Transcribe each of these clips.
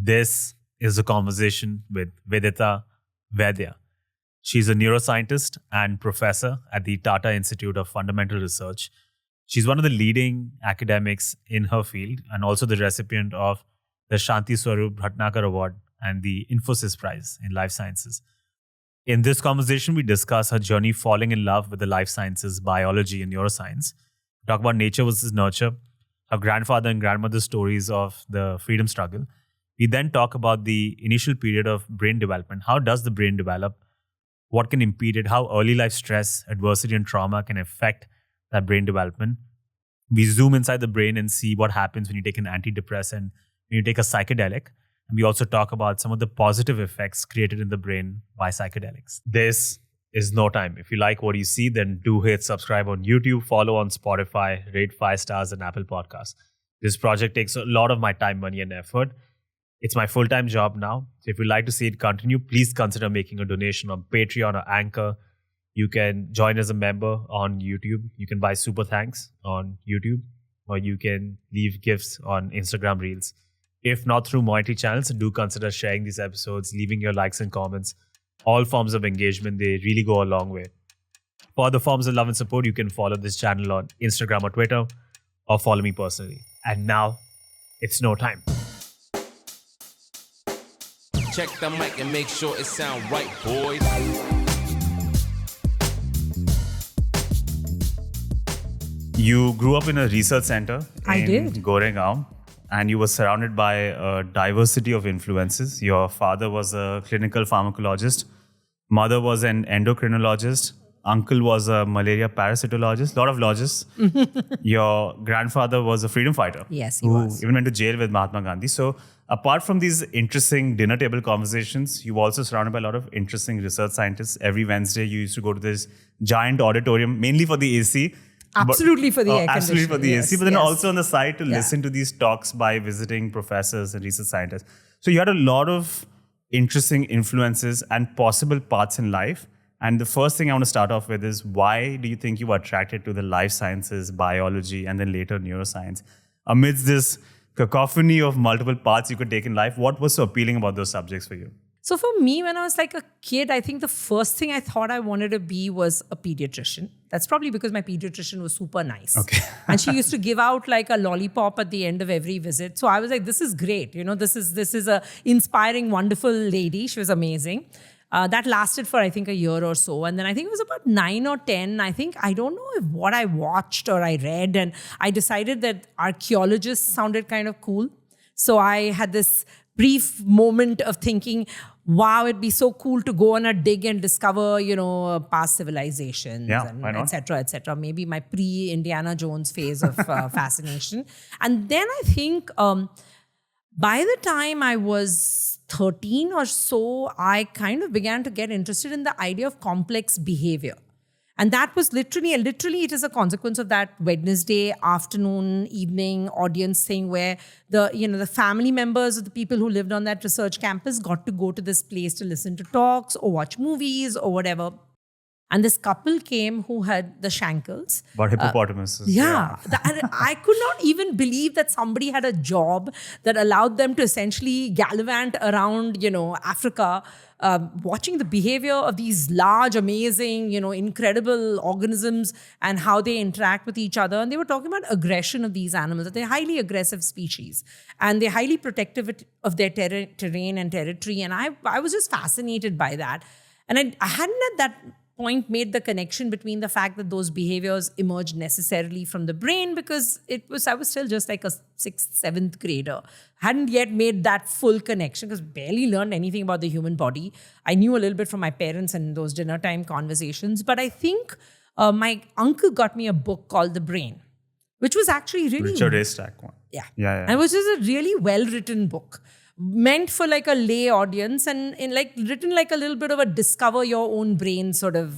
This is a conversation with Vidita Vaidya. She's a neuroscientist and professor at the Tata Institute of Fundamental Research. She's one of the leading academics in her field and also the recipient of the Shanti Swarup Bhatnagar Award and the Infosys Prize in Life Sciences. In this conversation, we discuss her journey falling in love with the life sciences, biology, and neuroscience. We talk about nature versus nurture, her grandfather and grandmother's stories of the freedom struggle. We then talk about the initial period of brain development. How does the brain develop? What can impede it? How early life stress, adversity, and trauma can affect that brain development? We zoom inside the brain and see what happens when you take an antidepressant, when you take a psychedelic. And we also talk about some of the positive effects created in the brain by psychedelics. This is No Time. If you like what you see, then do hit subscribe on YouTube, follow on Spotify, rate 5 stars on Apple Podcasts. This project takes a lot of my time, money, and effort. It's my full-time job now. So if you'd like to see it continue, please consider making a donation on Patreon or Anchor. You can join as a member on YouTube. You can buy super thanks on YouTube, or you can leave gifts on Instagram Reels. If not through monetary channels, do consider sharing these episodes, leaving your likes and comments. All forms of engagement, they really go a long way. For other forms of love and support, you can follow this channel on Instagram or Twitter, or follow me personally. And now, it's No Time. Check the mic and make sure it sound right, boys. You grew up in a research center in did. Goregaon, and you were surrounded by a diversity of influences. Your father was a clinical pharmacologist, mother was an endocrinologist, uncle was a malaria parasitologist, a lot of logists. Your grandfather was a freedom fighter. Yes, he who was. even went to jail with Mahatma Gandhi. So apart from these interesting dinner table conversations, you were also surrounded by a lot of interesting research scientists. Every Wednesday, you used to go to this giant auditorium, mainly for the AC. Absolutely for the air Absolutely for the conditioning, AC, yes, but then yes. also on the side to listen to these talks by visiting professors and research scientists. So you had a lot of interesting influences and possible paths in life. And the first thing I want to start off with is, why do you think you were attracted to the life sciences, biology, and then later neuroscience? Amidst this cacophony of multiple paths you could take in life, what was so appealing about those subjects for you? So for me, when I was like a kid, I think the first thing I thought I wanted to be was a pediatrician. That's probably because my pediatrician was super nice. Okay. And she used to give out like a lollipop at the end of every visit. So I was like, this is great. You know, this is a inspiring, wonderful lady. She was amazing. That lasted for, I think, a year or so. And then I think it was about 9 or 10. I don't know if what I watched or I read. And I decided that archaeologists sounded kind of cool. So I had this brief moment of thinking, wow, it'd be so cool to go on a dig and discover, past civilizations, and why not? et cetera, et cetera. Maybe my pre-Indiana Jones phase of fascination. And then I think by the time I was 13 or so, I kind of began to get interested in the idea of complex behavior. And that was literally it is a consequence of that Wednesday afternoon, evening audience thing where the family members of the people who lived on that research campus got to go to this place to listen to talks or watch movies or whatever. And this couple came who had the Shankles. About hippopotamuses. And I could not even believe that somebody had a job that allowed them to essentially gallivant around, Africa, watching the behavior of these large, amazing, incredible organisms and how they interact with each other. And they were talking about aggression of these animals, that they're highly aggressive species and they're highly protective of their terrain and territory. And I was just fascinated by that. And I hadn't at that point made the connection between the fact that those behaviors emerged necessarily from the brain, because I was still just like a 6th, 7th grader. Hadn't yet made that full connection because barely learned anything about the human body. I knew a little bit from my parents and those dinner time conversations. But I think my uncle got me a book called The Brain, which was actually really... Richard Haystack one. Yeah. Yeah. And which is a really well-written book, meant for like a lay audience and written like a little bit of a discover your own brain sort of.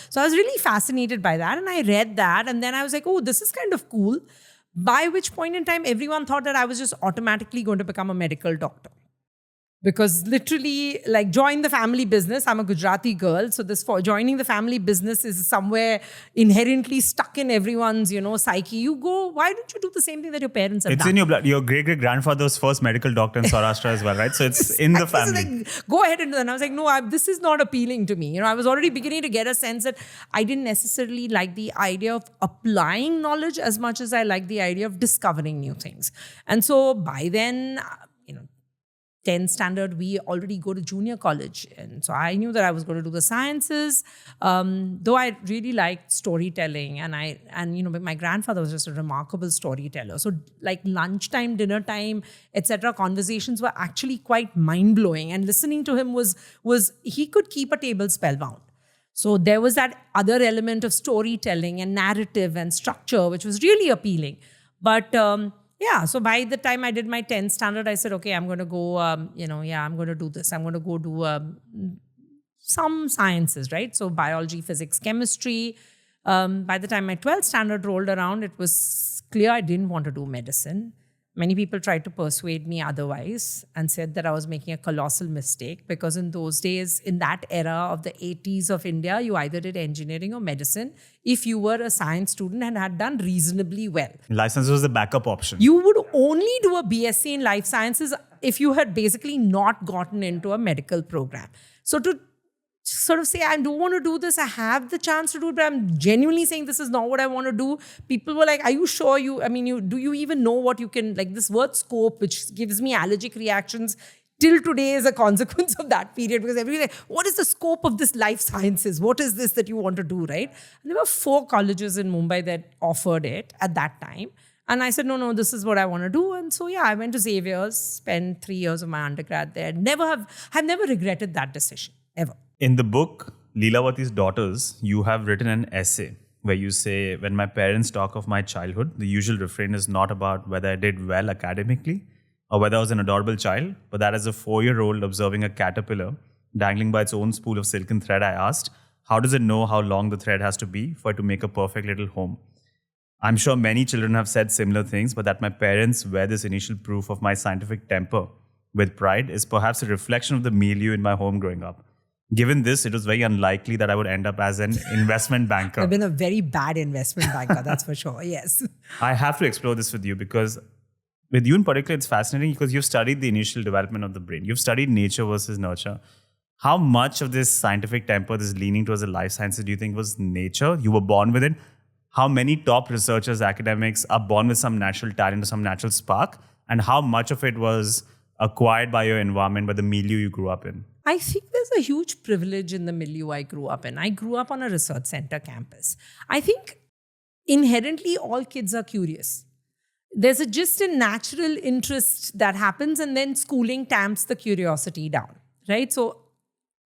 So I was really fascinated by that, and I read that, and then I was like, oh, this is kind of cool. By which point in time, everyone thought that I was just automatically going to become a medical doctor. Because literally, like, join the family business. I'm a Gujarati girl, so this for joining the family business is somewhere inherently stuck in everyone's, psyche. You go, why don't you do the same thing that your parents have It's done? in your blood. Your great-great-grandfather was first medical doctor in Saurashtra as well, right? So it's in the family. Like, go ahead and do that. And I was like, no, this is not appealing to me. I was already beginning to get a sense that I didn't necessarily like the idea of applying knowledge as much as I like the idea of discovering new things. And so by then, 10th standard, we already go to junior college. And so I knew that I was going to do the sciences, though I really liked storytelling. And my grandfather was just a remarkable storyteller. So like lunchtime, dinner time, etc., conversations were actually quite mind-blowing. And listening to him was he could keep a table spellbound. So there was that other element of storytelling and narrative and structure, which was really appealing. But so by the time I did my 10th standard, I said, okay, I'm going to go, I'm going to do this. I'm going to go do some sciences, right? So biology, physics, chemistry. By the time my 12th standard rolled around, it was clear I didn't want to do medicine. Many people tried to persuade me otherwise and said that I was making a colossal mistake because in those days, in that era of the 80s of India, you either did engineering or medicine if you were a science student and had done reasonably well. Life sciences was the backup option. You would only do a BSc in life sciences if you had basically not gotten into a medical program. So to sort of say, I don't want to do this, I have the chance to do it, but I'm genuinely saying this is not what I want to do. People were like, are you sure do you even know what you can, like this word scope, which gives me allergic reactions till today is a consequence of that period, because everybody like, what is the scope of this life sciences? What is this that you want to do, right? And there were 4 colleges in Mumbai that offered it at that time. And I said, no, this is what I want to do. And so, I went to Xavier's, spent 3 years of my undergrad there. I've never regretted that decision, ever. In the book, Leelavati's Daughters, you have written an essay where you say, when my parents talk of my childhood, the usual refrain is not about whether I did well academically or whether I was an adorable child, but that as a 4-year-old observing a caterpillar dangling by its own spool of silken thread, I asked, how does it know how long the thread has to be for it to make a perfect little home? I'm sure many children have said similar things, but that my parents wear this initial proof of my scientific temper with pride is perhaps a reflection of the milieu in my home growing up. Given this, it was very unlikely that I would end up as an investment banker. I've been a very bad investment banker, that's for sure, yes. I have to explore this with you because with you in particular, it's fascinating because you've studied the initial development of the brain. You've studied nature versus nurture. How much of this scientific temper, this leaning towards the life sciences, do you think was nature? You were born with it. How many top researchers, academics are born with some natural talent or some natural spark? And how much of it was acquired by your environment, by the milieu you grew up in? I think there's a huge privilege in the milieu I grew up in. I grew up on a research center campus. I think inherently all kids are curious. There's just a natural interest that happens, and then schooling tamps the curiosity down, right? So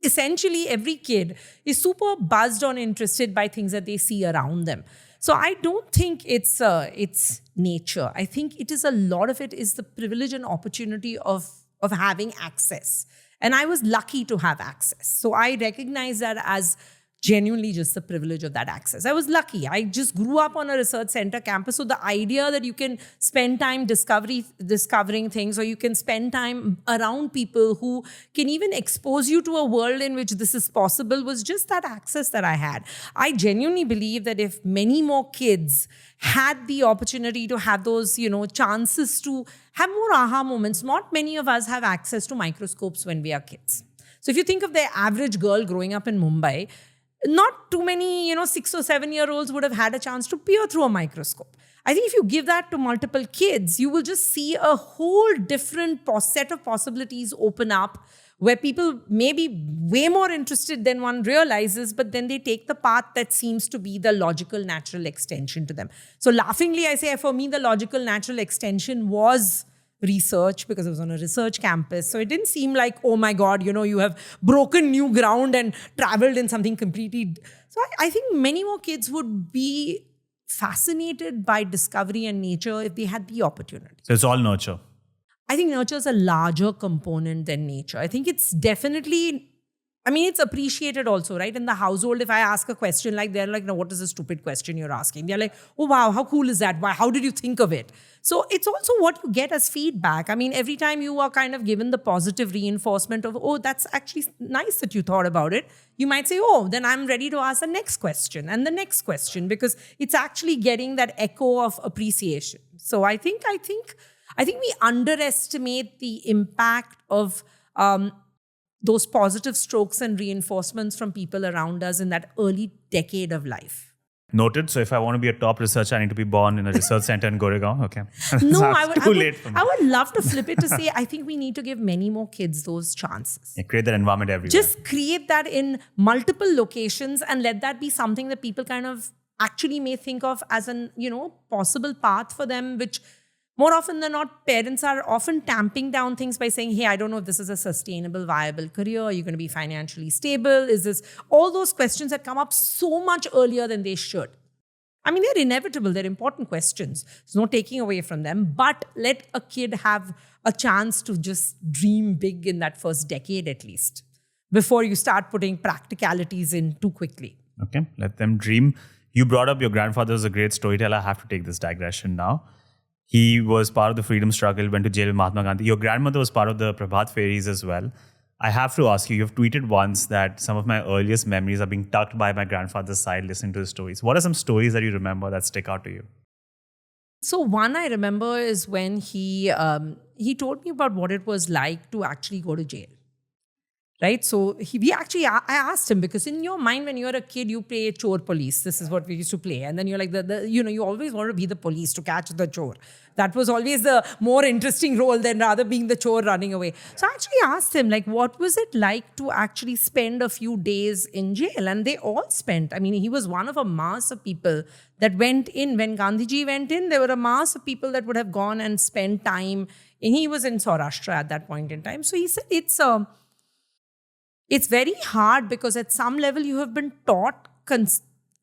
essentially every kid is super buzzed or interested by things that they see around them. So I don't think it's nature. I think it is a lot of it is the privilege and opportunity of having access. And I was lucky to have access. So I recognize that as genuinely just the privilege of that access. I was lucky. I just grew up on a research center campus. So the idea that you can spend time discovering things, or you can spend time around people who can even expose you to a world in which this is possible, was just that access that I had. I genuinely believe that if many more kids had the opportunity to have those, chances to have more aha moments, not many of us have access to microscopes when we are kids. So if you think of the average girl growing up in Mumbai, not too many, 6 or 7-year-olds would have had a chance to peer through a microscope. I think if you give that to multiple kids, you will just see a whole different set of possibilities open up, where people may be way more interested than one realizes, but then they take the path that seems to be the logical, natural extension to them. So laughingly, I say, for me, the logical, natural extension was research, because it was on a research campus. So it didn't seem like, oh my God, you have broken new ground and traveled in something completely. So I think many more kids would be fascinated by discovery and nature if they had the opportunity. So it's all nurture. I think nurture is a larger component than nature. I think it's definitely I mean, it's appreciated also, right? In the household, if I ask a question like, they're like, no, what is a stupid question you're asking? They're like, oh, wow, how cool is that? Why? How did you think of it? So it's also what you get as feedback. I mean, every time you are kind of given the positive reinforcement of, oh, that's actually nice that you thought about it, you might say, oh, then I'm ready to ask the next question and the next question, because it's actually getting that echo of appreciation. So I think we underestimate the impact of those positive strokes and reinforcements from people around us in that early decade of life. Noted. So if I want to be a top researcher, I need to be born in a research center in Goregaon. Okay. No, I would love to flip it to say, I think we need to give many more kids those chances. Yeah, create that environment everywhere. Just create that in multiple locations and let that be something that people kind of actually may think of as an, possible path for them, which more often than not, parents are often tamping down things by saying, hey, I don't know if this is a sustainable, viable career. Are you going to be financially stable? Is this all those questions that come up so much earlier than they should? I mean, they're inevitable. They're important questions. There's no taking away from them. But let a kid have a chance to just dream big in that first decade at least, before you start putting practicalities in too quickly. Okay, let them dream. You brought up your grandfather was a great storyteller. I have to take this digression now. He was part of the freedom struggle, went to jail with Mahatma Gandhi. Your grandmother was part of the Prabhat Fairies as well. I have to ask you, you've tweeted once that some of my earliest memories are being tucked by my grandfather's side listening to his stories. What are some stories that you remember that stick out to you? So one I remember is when he told me about what it was like to actually go to jail. Right? So I asked him, because in your mind, when you're a kid, you play chore police. This is what we used to play. And then you're like, you always want to be the police to catch the chore. That was always the more interesting role than rather being the chore running away. So I actually asked him, like, what was it like to actually spend a few days in jail? And they all spent. I mean, he was one of a mass of people that went in. When Gandhiji went in, there were a mass of people that would have gone and spent time. And he was in Saurashtra at that point in time. So he said, it's very hard, because at some level you have been taught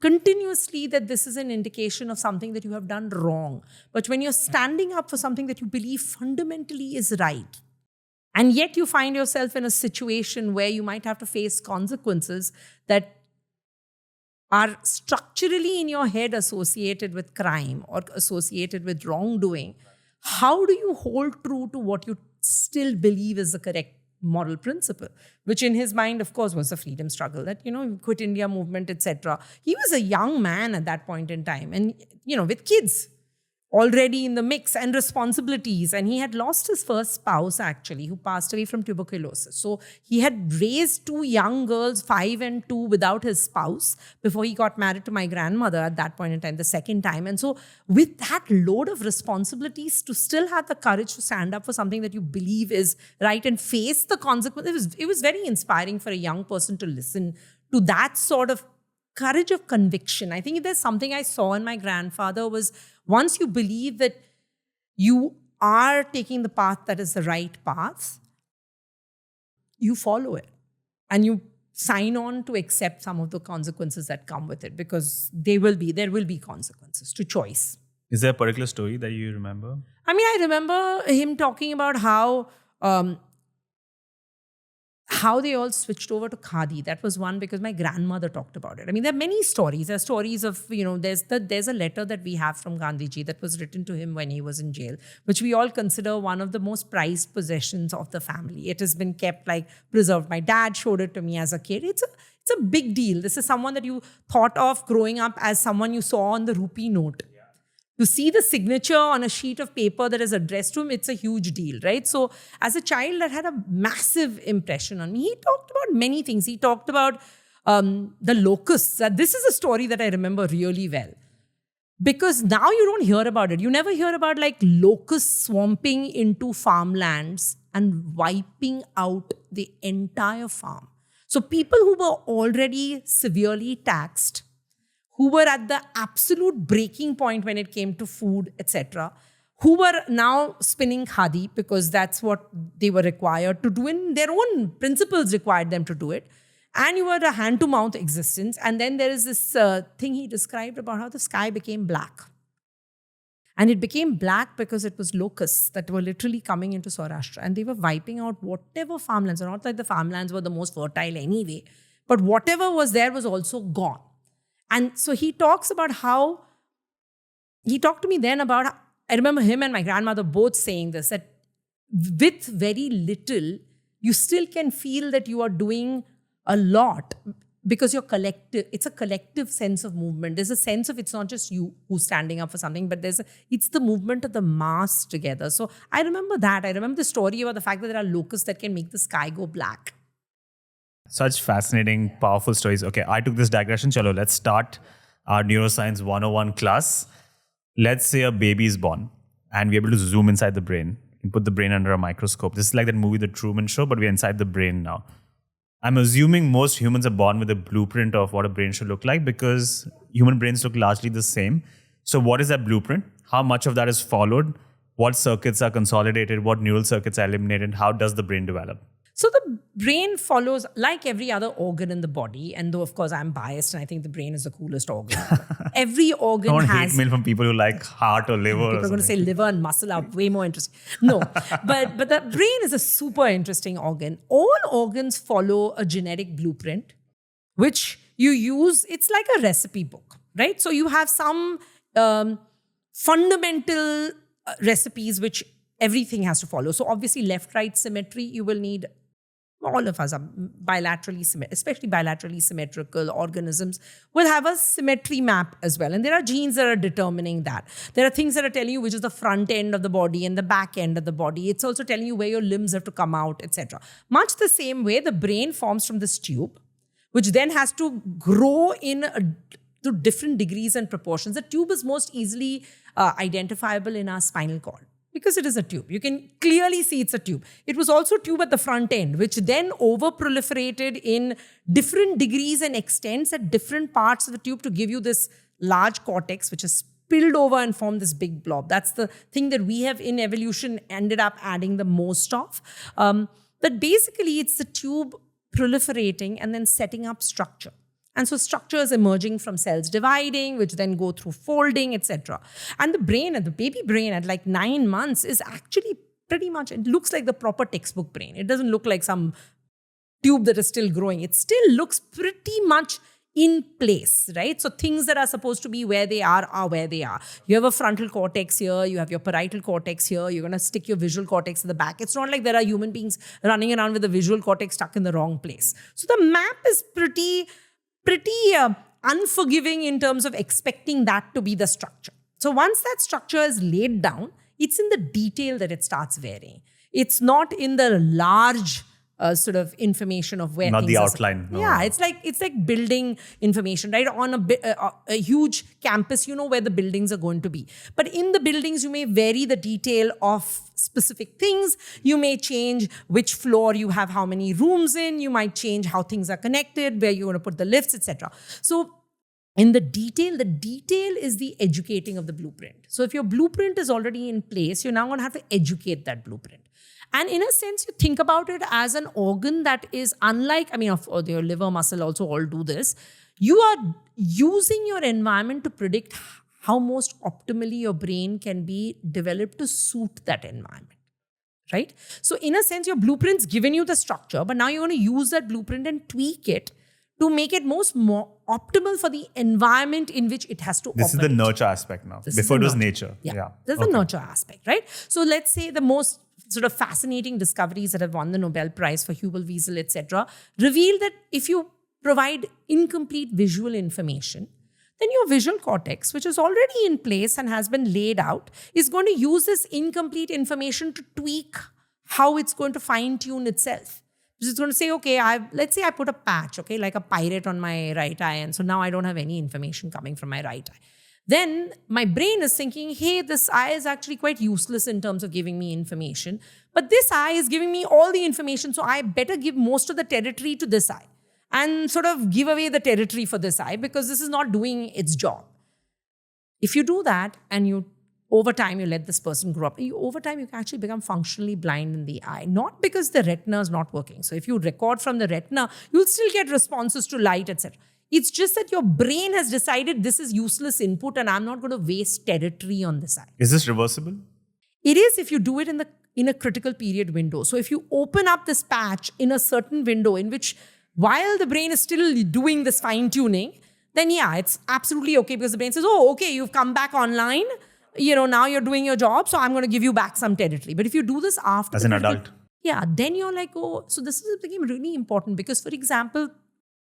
continuously that this is an indication of something that you have done wrong. But when you're standing up for something that you believe fundamentally is right, and yet you find yourself in a situation where you might have to face consequences that are structurally in your head associated with crime or associated with wrongdoing, how do you hold true to what you still believe is the correct moral principle, which in his mind, of course, was the freedom struggle, that, Quit India movement, etc. He was a young man at that point in time, and, with kids already in the mix and responsibilities. And he had lost his first spouse, actually, who passed away from tuberculosis. So he had raised two young girls, 5 and 2, without his spouse before he got married to my grandmother at that point in time, the second time. And so with that load of responsibilities, to still have the courage to stand up for something that you believe is right and face the consequences, it was very inspiring for a young person to listen to that sort of courage of conviction. I think if there's something I saw in my grandfather was, once you believe that you are taking the path that is the right path, you follow it. And you sign on to accept some of the consequences that come with it, because there will be consequences to choice. Is there a particular story that you remember? I mean, I remember him talking about how they all switched over to khadi. That was one, because my grandmother talked about it. I mean, there are many stories. There are stories of, there's a letter that we have from Gandhiji that was written to him when he was in jail, which we all consider one of the most prized possessions of the family. It has been kept, preserved. My dad showed it to me as a kid. It's a big deal. This is someone that you thought of growing up as someone you saw on the rupee note. To see the signature on a sheet of paper that is addressed to him, it's a huge deal, right? So as a child, that had a massive impression on me. He talked about many things. He talked about the locusts. This is a story that I remember really well, because now you don't hear about it. You never hear about locusts swamping into farmlands and wiping out the entire farm. So people who were already severely taxed, who were at the absolute breaking point when it came to food, etc., who were now spinning khadi because that's what they were required to do, and their own principles required them to do it. And you were a hand-to-mouth existence. And then there is this thing he described about how the sky became black. And it became black because it was locusts that were literally coming into Saurashtra, and they were wiping out whatever farmlands. Not like the farmlands were the most fertile anyway, but whatever was there was also gone. And so he talks about how, he talked to me then about, I remember him and my grandmother both saying this, that with very little, you still can feel that you are doing a lot, because you're collective. It's a collective sense of movement. There's a sense of, it's not just you who's standing up for something, but it's the movement of the mass together. So I remember that. I remember the story about the fact that there are locusts that can make the sky go black. Such fascinating, powerful stories. Okay, I took this digression. Chalo, let's start our Neuroscience 101 class. Let's say a baby is born and we're able to zoom inside the brain and put the brain under a microscope. This is like that movie, The Truman Show, but we're inside the brain now. I'm assuming most humans are born with a blueprint of what a brain should look like, because human brains look largely the same. So what is that blueprint? How much of that is followed? What circuits are consolidated? What neural circuits are eliminated? How does the brain develop? So the brain follows, like every other organ in the body, and though of course I'm biased and I think the brain is the coolest organ. Every organ Don't has... hate mail from people who like heart or liver. People are going to say liver and muscle are way more interesting. No, but the brain is a super interesting organ. All organs follow a genetic blueprint, which you use. It's like a recipe book, right? So you have some fundamental recipes which everything has to follow. So obviously left-right symmetry, you will need... All of us are bilaterally symmetrical, especially bilaterally symmetrical organisms will have a symmetry map as well. And there are genes that are determining that. There are things that are telling you which is the front end of the body and the back end of the body. It's also telling you where your limbs have to come out, etc. Much the same way, the brain forms from this tube, which then has to grow to different degrees and proportions. The tube is most easily identifiable in our spinal cord, because it is a tube. You can clearly see it's a tube. It was also a tube at the front end, which then over-proliferated in different degrees and extents at different parts of the tube to give you this large cortex, which has spilled over and formed this big blob. That's the thing that we have in evolution ended up adding the most of. But basically, it's the tube proliferating and then setting up structure. And so structure is emerging from cells dividing, which then go through folding, etc. And the brain, and the baby brain at like 9 months is actually pretty much, it looks like the proper textbook brain. It doesn't look like some tube that is still growing. It still looks pretty much in place, right? So things that are supposed to be where they are where they are. You have a frontal cortex here, you have your parietal cortex here, you're going to stick your visual cortex in the back. It's not like there are human beings running around with the visual cortex stuck in the wrong place. So the map is pretty unforgiving in terms of expecting that to be the structure. So once that structure is laid down, it's in the detail that it starts varying. It's not in the large sort of information of where not things the are. outline. No. Yeah, it's like building information, right? On a huge campus, you know where the buildings are going to be. But in the buildings, you may vary the detail of specific things. You may change which floor you have how many rooms in. You might change how things are connected, where you're going to put the lifts, etc. So in the detail is the educating of the blueprint. So if your blueprint is already in place, you're now going to have to educate that blueprint. And in a sense, you think about it as an organ that is unlike, your liver, muscle also all do this. You are using your environment to predict how most optimally your brain can be developed to suit that environment, right? So in a sense, your blueprint's given you the structure, but now you're going to use that blueprint and tweak it to make it more optimal for the environment in which it has to operate. This is the nurture aspect now. Before it was nature. Yeah. There's the nurture aspect, right? So let's say the most sort of fascinating discoveries that have won the Nobel Prize for Hubel-Wiesel, etc., reveal that if you provide incomplete visual information, then your visual cortex, which is already in place and has been laid out, is going to use this incomplete information to tweak how it's going to fine-tune itself. It's going to say, okay, let's say I put a patch, okay, like a pirate on my right eye, and so now I don't have any information coming from my right eye. Then my brain is thinking, hey, this eye is actually quite useless in terms of giving me information, but this eye is giving me all the information, so I better give most of the territory to this eye and sort of give away the territory for this eye because this is not doing its job. If you do that and over time you let this person grow up, over time you can actually become functionally blind in the eye, not because the retina is not working. So if you record from the retina, you'll still get responses to light, etc. It's just that your brain has decided this is useless input and I'm not going to waste territory on this eye. Is this reversible? It is if you do it in a critical period window. So if you open up this patch in a certain window in which while the brain is still doing this fine tuning, then yeah, it's absolutely okay because the brain says, oh, okay, you've come back online. Now you're doing your job, so I'm going to give you back some territory. But if you do this after... As an adult. Yeah, then you're like, oh, so this is became really important because, for example,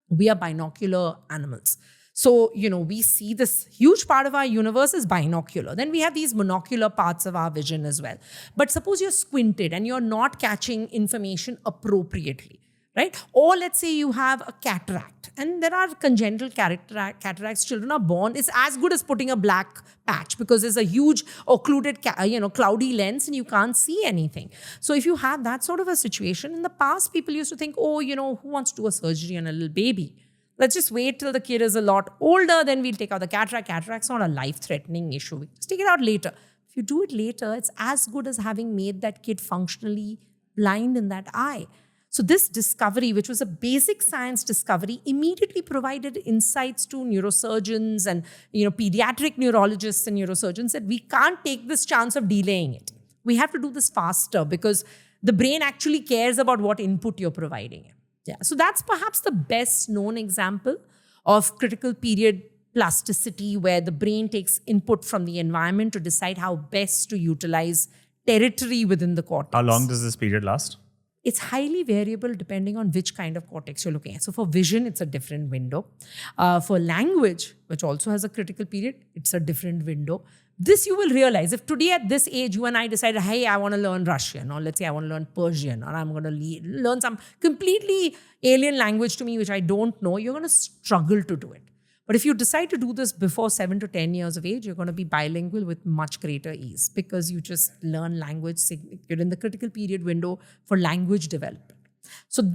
we are binocular animals. So, we see this huge part of our universe is binocular. Then we have these monocular parts of our vision as well. But suppose you're squinted and you're not catching information appropriately, right? Or let's say you have a cataract and there are congenital cataracts. Children are born. It's as good as putting a black patch because there's a huge occluded, cloudy lens and you can't see anything. So if you have that sort of a situation, in the past, people used to think, oh, who wants to do a surgery on a little baby? Let's just wait till the kid is a lot older, then we'll take out the cataract. Cataract's not a life-threatening issue. We just take it out later. If you do it later, it's as good as having made that kid functionally blind in that eye. So this discovery, which was a basic science discovery, immediately provided insights to neurosurgeons and pediatric neurologists and neurosurgeons that we can't take this chance of delaying it. We have to do this faster because the brain actually cares about what input you're providing. Yeah. So that's perhaps the best known example of critical period plasticity, where the brain takes input from the environment to decide how best to utilize territory within the cortex. How long does this period last? It's highly variable depending on which kind of cortex you're looking at. So for vision, it's a different window. For language, which also has a critical period, it's a different window. This you will realize. If today at this age, you and I decided, hey, I want to learn Russian, or let's say I want to learn Persian, or I'm going to learn some completely alien language to me, which I don't know, you're going to struggle to do it. But if you decide to do this before 7 to 10 years of age, you're going to be bilingual with much greater ease because you just learn language. You're in the critical period window for language development. So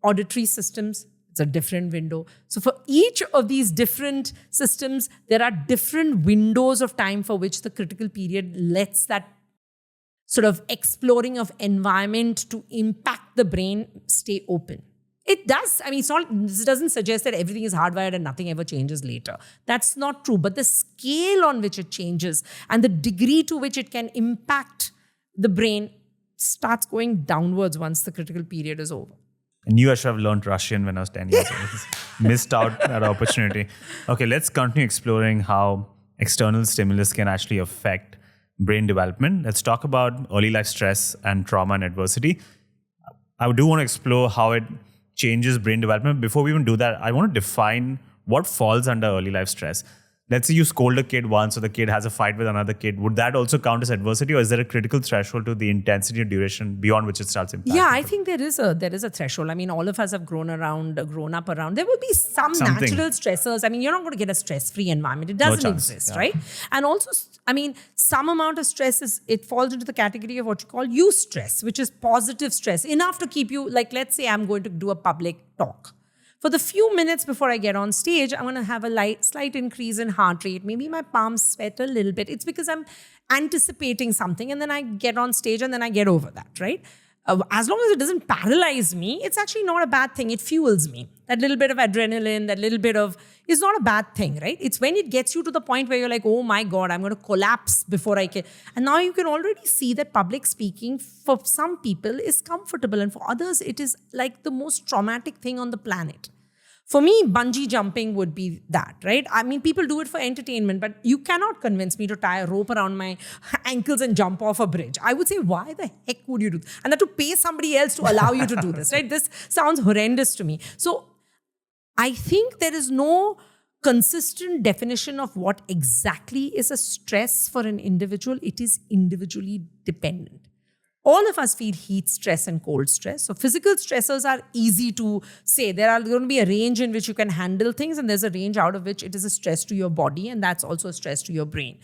auditory systems, it's a different window. So for each of these different systems, there are different windows of time for which the critical period lets that sort of exploring of environment to impact the brain stay open. It does. I mean, this doesn't suggest that everything is hardwired and nothing ever changes later. That's not true. But the scale on which it changes and the degree to which it can impact the brain starts going downwards once the critical period is over. I knew I should have learned Russian when I was 10 years old. Missed out that opportunity. Okay, let's continue exploring how external stimulus can actually affect brain development. Let's talk about early life stress and trauma and adversity. I do want to explore how it changes brain development. Before we even do that, I want to define what falls under early life stress. Let's say you scold a kid once, or the kid has a fight with another kid. Would that also count as adversity, or is there a critical threshold to the intensity or duration beyond which it starts impacting? Yeah, I think there is a threshold. I mean, all of us have grown up around. There will be some natural stressors. I mean, you're not going to get a stress-free environment. It doesn't exist, right? And also, I mean, some amount of stress it falls into the category of what you call eustress, which is positive stress, enough to keep you, like, let's say I'm going to do a public talk. For the few minutes before I get on stage, I'm going to have a slight increase in heart rate. Maybe my palms sweat a little bit. It's because I'm anticipating something, and then I get on stage and then I get over that, right? As long as it doesn't paralyze me, it's actually not a bad thing. It fuels me. That little bit of adrenaline, that little bit of, is not a bad thing, right? It's when it gets you to the point where you're like, oh my God, I'm going to collapse before I can. And now you can already see that public speaking for some people is comfortable, and for others, it is like the most traumatic thing on the planet. For me, bungee jumping would be that, right? I mean, people do it for entertainment, but you cannot convince me to tie a rope around my ankles and jump off a bridge. I would say, why the heck would you do that? And that to pay somebody else to allow you to do this, right? This sounds horrendous to me. So I think there is no consistent definition of what exactly is a stress for an individual. It is individually dependent. All of us feel heat stress and cold stress. So physical stressors are easy to say. There are going to be a range in which you can handle things, and there's a range out of which it is a stress to your body, and that's also a stress to your brain.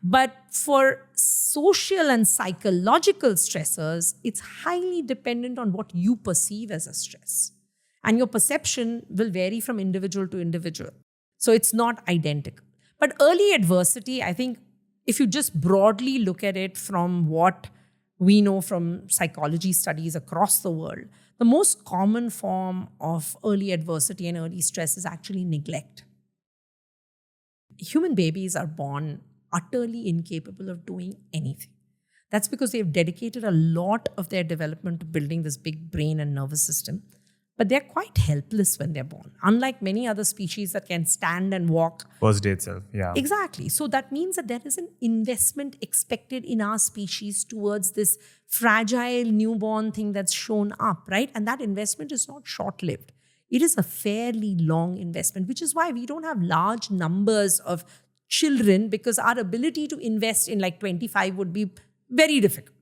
But for social and psychological stressors, it's highly dependent on what you perceive as a stress. And your perception will vary from individual to individual. So it's not identical. But early adversity, I think, if you just broadly look at it from what we know from psychology studies across the world, the most common form of early adversity and early stress is actually neglect. Human babies are born utterly incapable of doing anything. That's because they've dedicated a lot of their development to building this big brain and nervous system. But they're quite helpless when they're born, unlike many other species that can stand and walk. First day itself, yeah. Exactly. So that means that there is an investment expected in our species towards this fragile newborn thing that's shown up, right? And that investment is not short-lived. It is a fairly long investment, which is why we don't have large numbers of children, because our ability to invest in like 25 would be very difficult,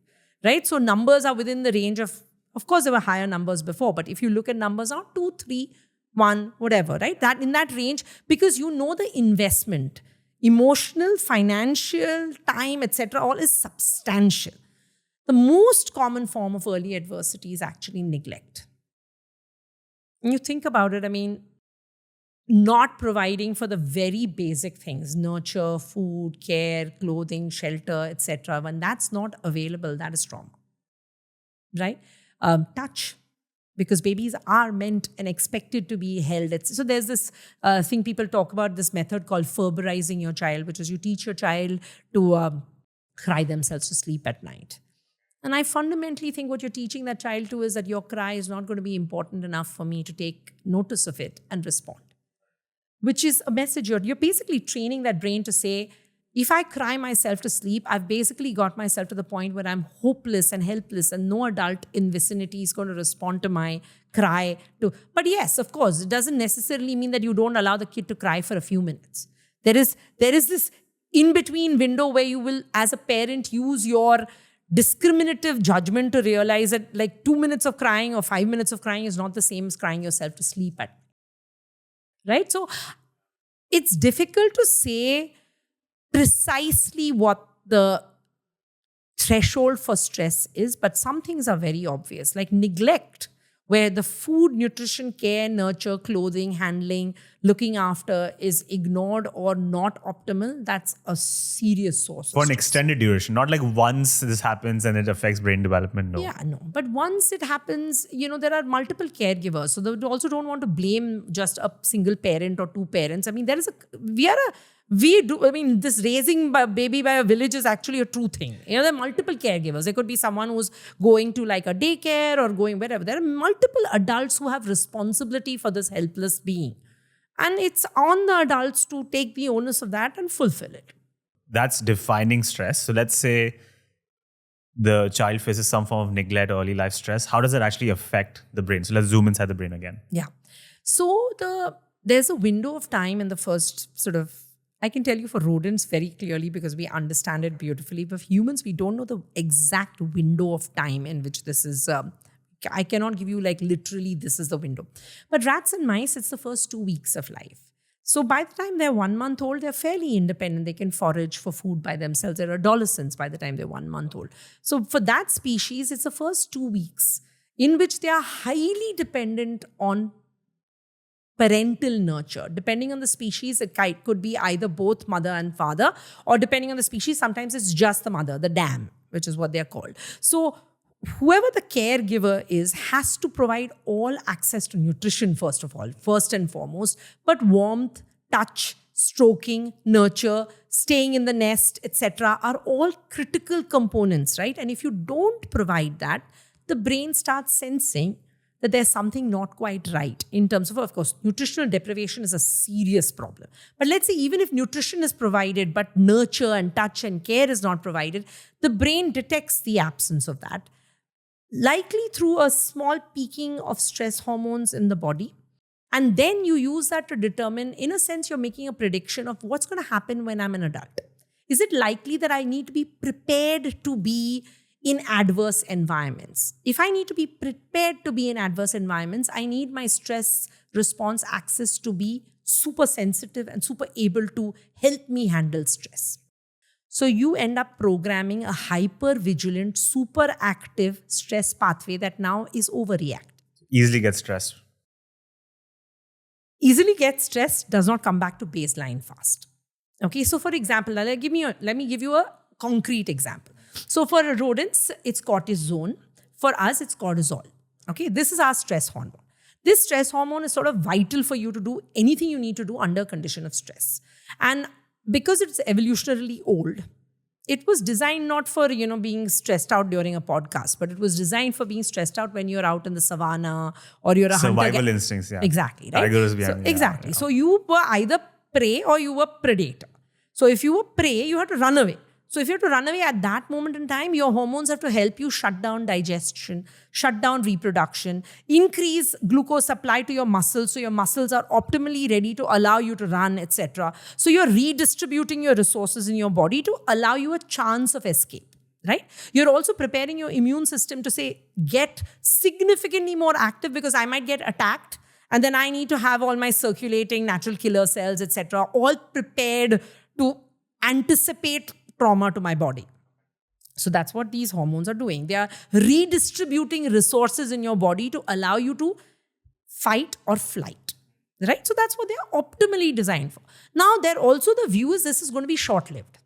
right? So numbers are within the range of course, there were higher numbers before, but if you look at numbers now, 2, 3, 1, whatever, right? That in that range, because you know the investment, emotional, financial, time, etc., all is substantial. The most common form of early adversity is actually neglect. When you think about it, I mean, not providing for the very basic things, nurture, food, care, clothing, shelter, etc., when that's not available, that is trauma, right? Touch, because babies are meant and expected to be held. So there's this thing people talk about, this method called Ferberizing your child, which is you teach your child to cry themselves to sleep at night. And I fundamentally think what you're teaching that child to is that your cry is not going to be important enough for me to take notice of it and respond, which is a message you're basically training that brain to say, if I cry myself to sleep, I've basically got myself to the point where I'm hopeless and helpless and no adult in vicinity is going to respond to my cry. But yes, of course, it doesn't necessarily mean that you don't allow the kid to cry for a few minutes. There is this in-between window where you will, as a parent, use your discriminative judgment to realize that like 2 minutes of crying or 5 minutes of crying is not the same as crying yourself to sleep at night. Right? So it's difficult to say precisely what the threshold for stress is, but some things are very obvious, like neglect, where the food, nutrition, care, nurture, clothing, handling, looking after is ignored or not optimal. That's a serious source for of an stress. extended duration, not like once this happens and it affects brain development. No. Yeah, no. But once it happens, there are multiple caregivers. So they also don't want to blame just a single parent or two parents. I mean, this raising a baby by a village is actually a true thing. There are multiple caregivers. There could be someone who's going to like a daycare or going wherever. There are multiple adults who have responsibility for this helpless being. And it's on the adults to take the onus of that and fulfill it. That's defining stress. So let's say the child faces some form of neglect or early life stress. How does that actually affect the brain? So let's zoom inside the brain again. Yeah. So there's a window of time in the first I can tell you for rodents very clearly because we understand it beautifully. But for humans, we don't know the exact window of time in which this is. I cannot give you like literally this is the window. But rats and mice, it's the first 2 weeks of life. So by the time they're 1 month old, they're fairly independent. They can forage for food by themselves. They're adolescents by the time they're 1 month old. So for that species, it's the first 2 weeks in which they are highly dependent on parental nurture. Depending on the species, it could be either both mother and father, or depending on the species, sometimes it's just the mother, the dam, which is what they're called. So whoever the caregiver is has to provide all access to nutrition, first and foremost, but warmth, touch, stroking, nurture, staying in the nest, etc. are all critical components, right? And if you don't provide that, the brain starts sensing that there's something not quite right in terms of course, nutritional deprivation is a serious problem. But let's say even if nutrition is provided, but nurture and touch and care is not provided, the brain detects the absence of that, likely through a small peaking of stress hormones in the body. And then you use that to determine, in a sense, you're making a prediction of what's going to happen when I'm an adult. Is it likely that I need to be prepared to be in adverse environments? If I need to be prepared to be in adverse environments, I need my stress response axis to be super sensitive and super able to help me handle stress. So you end up programming a hyper-vigilant, super active stress pathway that now is overreactive. Easily get stressed. Easily get stressed does not come back to baseline fast. Okay, so for example, let me give you a concrete example. So for rodents, it's cortisone. For us, it's cortisol. Okay, this is our stress hormone. This stress hormone is sort of vital for you to do anything you need to do under condition of stress. And because it's evolutionarily old, it was designed not for, being stressed out during a podcast, but it was designed for being stressed out when you're out in the savannah or you're a survival instincts, yeah. Exactly, right? Tigers exactly. Yeah. So you were either prey or you were predator. So if you were prey, you had to run away. So if you have to run away at that moment in time, your hormones have to help you shut down digestion, shut down reproduction, increase glucose supply to your muscles so your muscles are optimally ready to allow you to run, etc. So you're redistributing your resources in your body to allow you a chance of escape, right? You're also preparing your immune system to say, get significantly more active because I might get attacked and then I need to have all my circulating natural killer cells, etc., all prepared to anticipate trauma to my body. So that's what these hormones are doing. They are redistributing resources in your body to allow you to fight or flight, right? So that's what they are optimally designed for. Now, there also the view is this is going to be short-lived.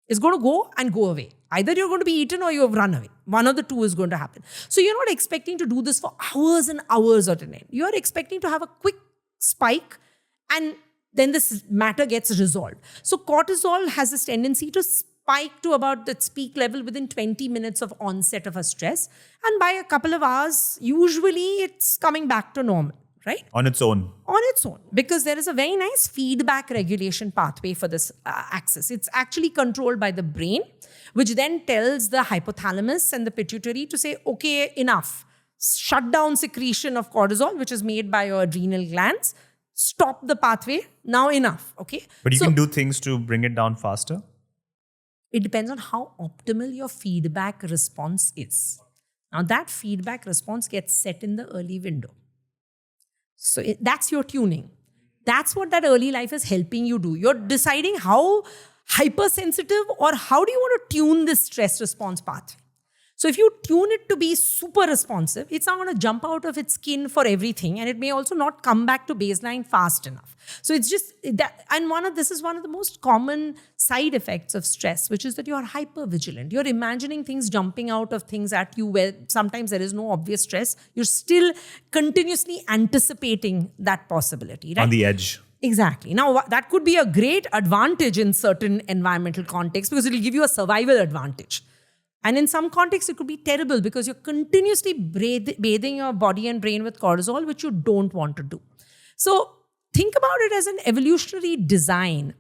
It's going to go and go away. Either you're going to be eaten or you have run away. One of the two is going to happen. So you're not expecting to do this for hours and hours at an end. You're expecting to have a quick spike and then this matter gets resolved. So cortisol has this tendency to spike to about its peak level within 20 minutes of onset of a stress. And by a couple of hours, usually it's coming back to normal, right? On its own. On its own. Because there is a very nice feedback regulation pathway for this axis. It's actually controlled by the brain, which then tells the hypothalamus and the pituitary to say, okay, enough. Shut down secretion of cortisol, which is made by your adrenal glands. Stop the pathway. Now enough. Okay. But you can do things to bring it down faster? It depends on how optimal your feedback response is. Now that feedback response gets set in the early window. So that's your tuning. That's what that early life is helping you do. You're deciding how hypersensitive or how do you want to tune this stress response pathway. So if you tune it to be super responsive, it's not going to jump out of its skin for everything, and it may also not come back to baseline fast enough. So it's just that, and this is one of the most common side effects of stress, which is that you're hyper-vigilant. You're imagining things jumping out of things at you where sometimes there is no obvious stress. You're still continuously anticipating that possibility, right? On the edge. Exactly. Now, that could be a great advantage in certain environmental contexts because it will give you a survival advantage. And in some contexts, it could be terrible because you're continuously bathing your body and brain with cortisol, which you don't want to do. So think about it as an evolutionary design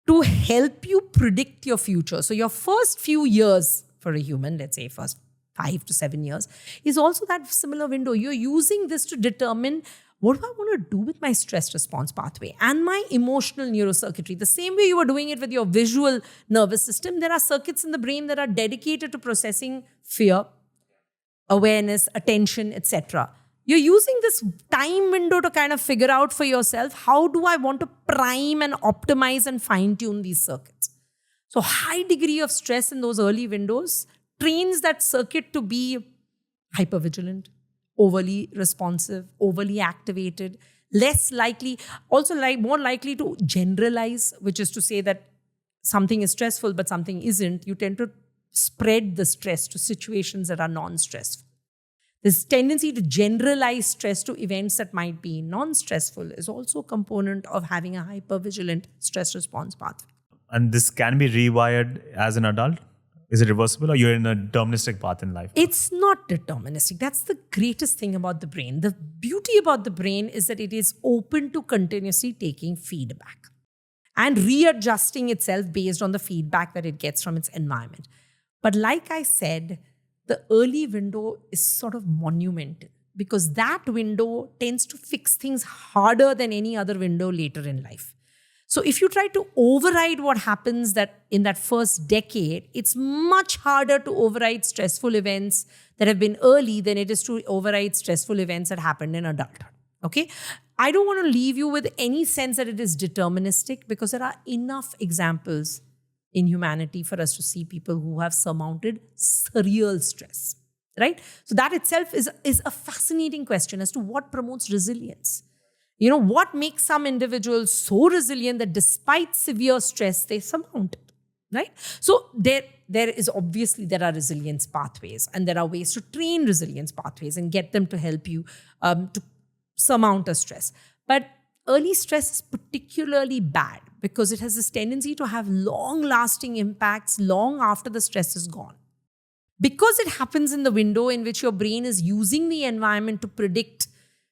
to help you predict your future. So your first few years for a human, let's say first 5 to 7 years, is also that similar window. You're using this to determine what do I want to do with my stress response pathway and my emotional neurocircuitry. The same way you were doing it with your visual nervous system, there are circuits in the brain that are dedicated to processing fear, awareness, attention, etc. You're using this time window to kind of figure out for yourself, how do I want to prime and optimize and fine-tune these circuits? So high degree of stress in those early windows trains that circuit to be hypervigilant, overly responsive, overly activated, less likely, also more likely to generalize, which is to say that something is stressful but something isn't. You tend to spread the stress to situations that are non-stressful. This tendency to generalize stress to events that might be non-stressful is also a component of having a hypervigilant stress response pathway. And this can be rewired as an adult? Is it reversible or you're in a deterministic path in life? It's not deterministic. That's the greatest thing about the brain. The beauty about the brain is that it is open to continuously taking feedback and readjusting itself based on the feedback that it gets from its environment. But like I said, the early window is sort of monumental because that window tends to fix things harder than any other window later in life. So if you try to override what happens in that first decade, it's much harder to override stressful events that have been early than it is to override stressful events that happened in adulthood. Okay? I don't want to leave you with any sense that it is deterministic because there are enough examples in humanity for us to see people who have surmounted surreal stress, right? So that itself is a fascinating question as to what promotes resilience. What makes some individuals so resilient that despite severe stress, they surmount it, right? So there are resilience pathways, and there are ways to train resilience pathways and get them to help you to surmount a stress. But early stress is particularly bad because it has this tendency to have long-lasting impacts long after the stress is gone. Because it happens in the window in which your brain is using the environment to predict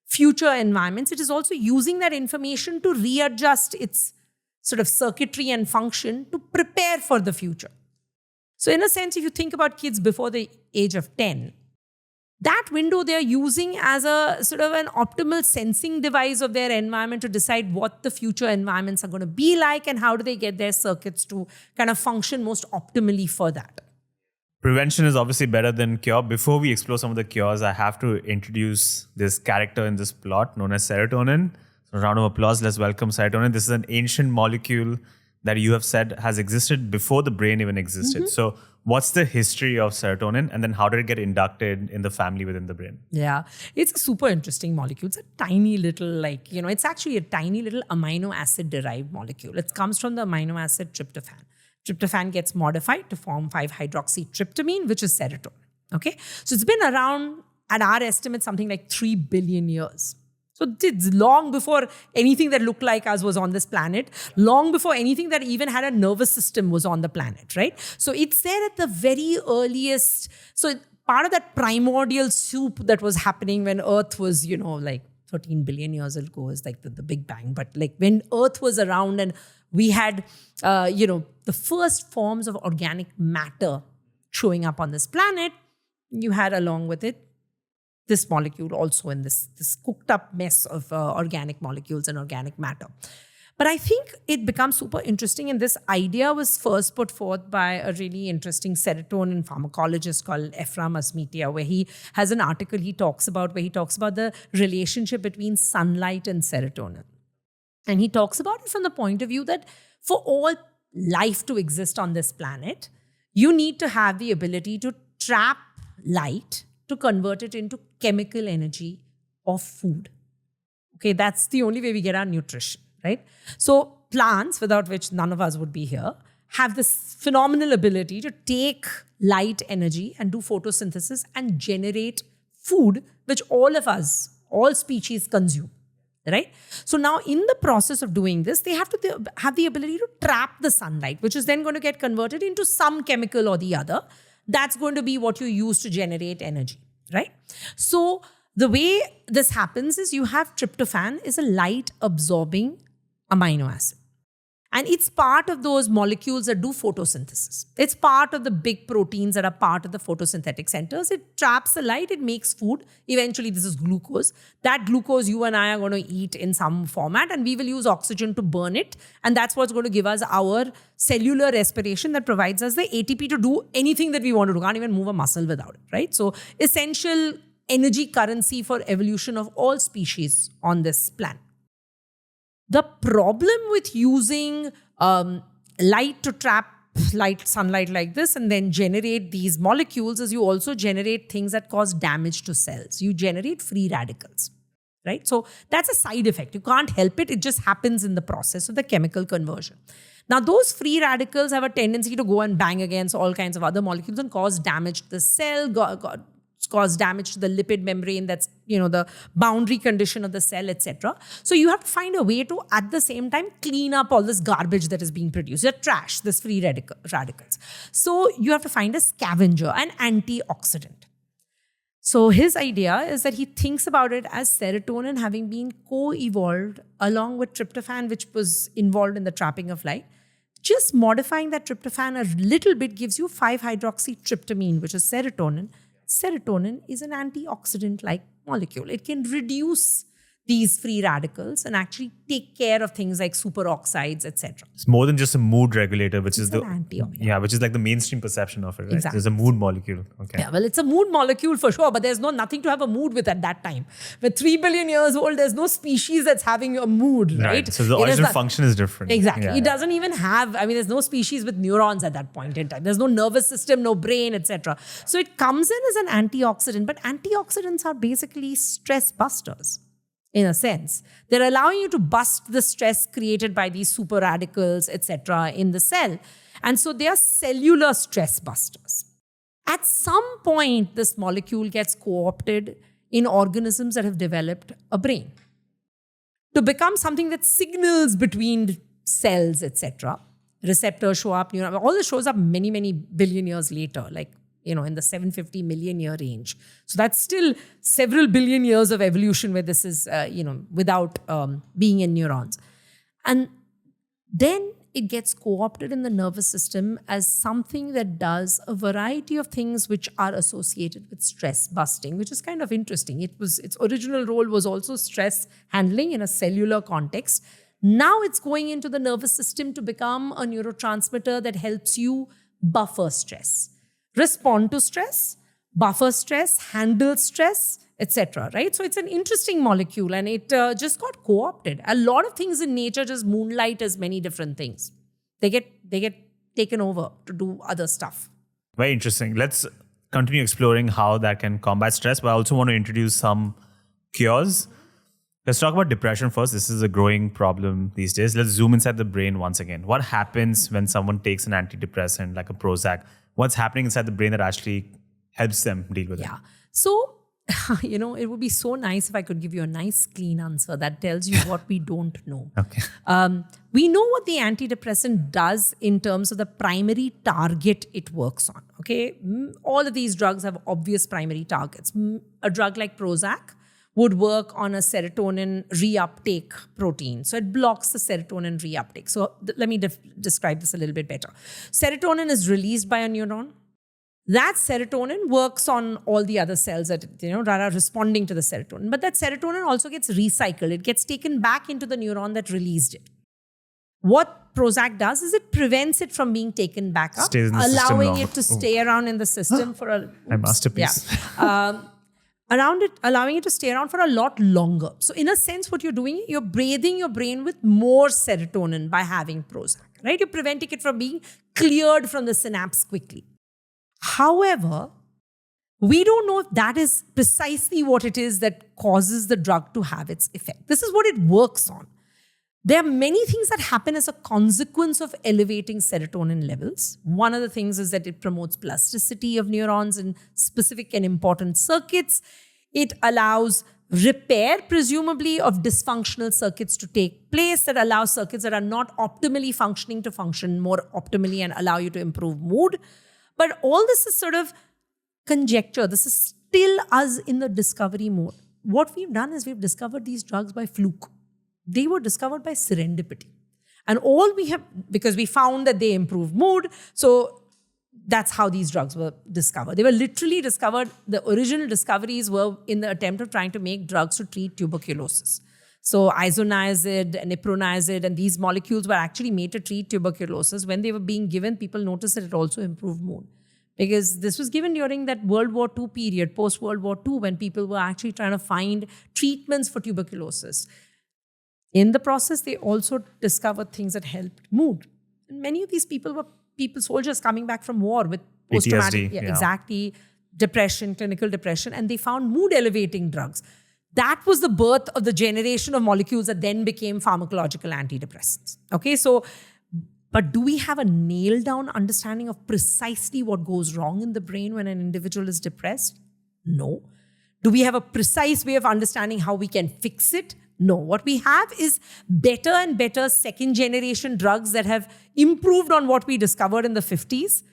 future environments, it is also using that information to readjust its sort of circuitry and function to prepare for the future. So in a sense, if you think about kids before the age of 10, that window they're using as a sort of an optimal sensing device of their environment to decide what the future environments are going to be like and how do they get their circuits to kind of function most optimally for that. Prevention is obviously better than cure. Before we explore some of the cures, I have to introduce this character in this plot known as serotonin. So a round of applause. Let's welcome serotonin. This is an ancient molecule that you have said has existed before the brain even existed. So what's the history of serotonin, and then how did it get inducted in the family within the brain? Yeah, it's a super interesting molecule. It's a tiny little, it's actually a tiny little amino acid derived molecule. It comes from the amino acid tryptophan. Tryptophan gets modified to form 5-hydroxytryptamine, which is serotonin. Okay, so it's been around, at our estimate, something like 3 billion years. So it's long before anything that looked like us was on this planet, long before anything that even had a nervous system was on the planet, right? So it's there at the very earliest. So part of that primordial soup that was happening when Earth was, 13 billion years ago is like the Big Bang. But like when Earth was around and we had, the first forms of organic matter showing up on this planet, you had along with it this molecule also in this cooked up mess of organic molecules and organic matter. But I think it becomes super interesting, and this idea was first put forth by a really interesting serotonin pharmacologist called Ephraim Asmitia, where he has an article he talks about the relationship between sunlight and serotonin. And he talks about it from the point of view that for all life to exist on this planet, you need to have the ability to trap light to convert it into chemical energy of food. Okay, that's the only way we get our nutrition, right? So plants, without which none of us would be here, have this phenomenal ability to take light energy and do photosynthesis and generate food, which all of us, all species consume, right? So now in the process of doing this, they have to have the ability to trap the sunlight, which is then going to get converted into some chemical or the other. That's going to be what you use to generate energy, right? So the way this happens is you have tryptophan is a light absorbing amino acid. And it's part of those molecules that do photosynthesis. It's part of the big proteins that are part of the photosynthetic centers. It traps the light, it makes food. Eventually, this is glucose. That glucose you and I are going to eat in some format, and we will use oxygen to burn it. And that's what's going to give us our cellular respiration that provides us the ATP to do anything that we want to do. Can't even move a muscle without it, right? So essential energy currency for evolution of all species on this planet. The problem with using light to trap sunlight like this and then generate these molecules is you also generate things that cause damage to cells. You generate free radicals, right? So that's a side effect. You can't help it. It just happens in the process of the chemical conversion. Now, those free radicals have a tendency to go and bang against all kinds of other molecules and cause damage to the cell, cause damage to the lipid membrane, that's the boundary condition of the cell, etc. So you have to find a way to, at the same time, clean up all this garbage that is being produced, the trash, this free radicals. So you have to find a scavenger, an antioxidant. So his idea is that he thinks about it as serotonin having been co-evolved along with tryptophan, which was involved in the trapping of light. Just modifying that tryptophan a little bit gives you 5-hydroxytryptamine, which is serotonin. Serotonin is an antioxidant-like molecule. It can reduce these free radicals and actually take care of things like superoxides, etc. It's more than just a mood regulator, which is which is like the mainstream perception of it, right? Exactly. There's a mood molecule. Okay. Yeah, well, it's a mood molecule for sure, but there's nothing to have a mood with at that time. We're 3 billion years old. There's no species that's having a mood, right? So the original function is different. Exactly. It doesn't even have, there's no species with neurons at that point in time. There's no nervous system, no brain, etc. So it comes in as an antioxidant, but antioxidants are basically stress busters. in a sense. They're allowing you to bust the stress created by these super radicals, etc., in the cell. And so they are cellular stress busters. At some point, this molecule gets co-opted in organisms that have developed a brain to become something that signals between cells, etc. Receptors show up, all this shows up many, many billion years later, like, in the 750 million year range. So that's still several billion years of evolution where this is, without being in neurons. And then it gets co-opted in the nervous system as something that does a variety of things which are associated with stress busting, which is kind of interesting. Its original role was also stress handling in a cellular context. Now it's going into the nervous system to become a neurotransmitter that helps you buffer stress, respond to stress, buffer stress, handle stress, etc. Right? So it's an interesting molecule, and it just got co-opted. A lot of things in nature just moonlight as many different things. They get taken over to do other stuff. Very interesting. Let's continue exploring how that can combat stress, but I also want to introduce some cures. Let's talk about depression first. This is a growing problem these days. Let's zoom inside the brain once again. What happens when someone takes an antidepressant like a Prozac? What's happening inside the brain that actually helps them deal with it? Yeah. So, it would be so nice if I could give you a nice, clean answer that tells you what we don't know. Okay. We know what the antidepressant does in terms of the primary target it works on. Okay. All of these drugs have obvious primary targets. A drug like Prozac would work on a serotonin reuptake protein. So it blocks the serotonin reuptake. So let me describe this a little bit better. Serotonin is released by a neuron. That serotonin works on all the other cells that are responding to the serotonin. But that serotonin also gets recycled. It gets taken back into the neuron that released it. What Prozac does is it prevents it from being taken back up, allowing it to stay around in the system for a masterpiece. Yeah. Allowing it to stay around for a lot longer. So in a sense, what you're doing, you're bathing your brain with more serotonin by having Prozac, right? You're preventing it from being cleared from the synapse quickly. However, we don't know if that is precisely what it is that causes the drug to have its effect. This is what it works on. There are many things that happen as a consequence of elevating serotonin levels. One of the things is that it promotes plasticity of neurons in specific and important circuits. It allows repair, presumably, of dysfunctional circuits to take place, that allows circuits that are not optimally functioning to function more optimally and allow you to improve mood. But all this is sort of conjecture. This is still us in the discovery mode. What we've done is we've discovered these drugs by fluke. They were discovered by serendipity. And all we have, because we found that they improve mood, so that's how these drugs were discovered. They were literally discovered, the original discoveries were in the attempt of trying to make drugs to treat tuberculosis. So isoniazid and iproniazid and these molecules were actually made to treat tuberculosis. When they were being given, people noticed that it also improved mood. Because this was given during that World War II period, post-World War II, when people were actually trying to find treatments for tuberculosis. In the process, they also discovered things that helped mood. And many of these people were soldiers coming back from war with post-traumatic, exactly, depression, clinical depression, and they found mood-elevating drugs. That was the birth of the generation of molecules that then became pharmacological antidepressants. Okay, so, but do we have a nailed-down understanding of precisely what goes wrong in the brain when an individual is depressed? No. Do we have a precise way of understanding how we can fix it? No. What we have is better and better second-generation drugs that have improved on what we discovered in the 50s,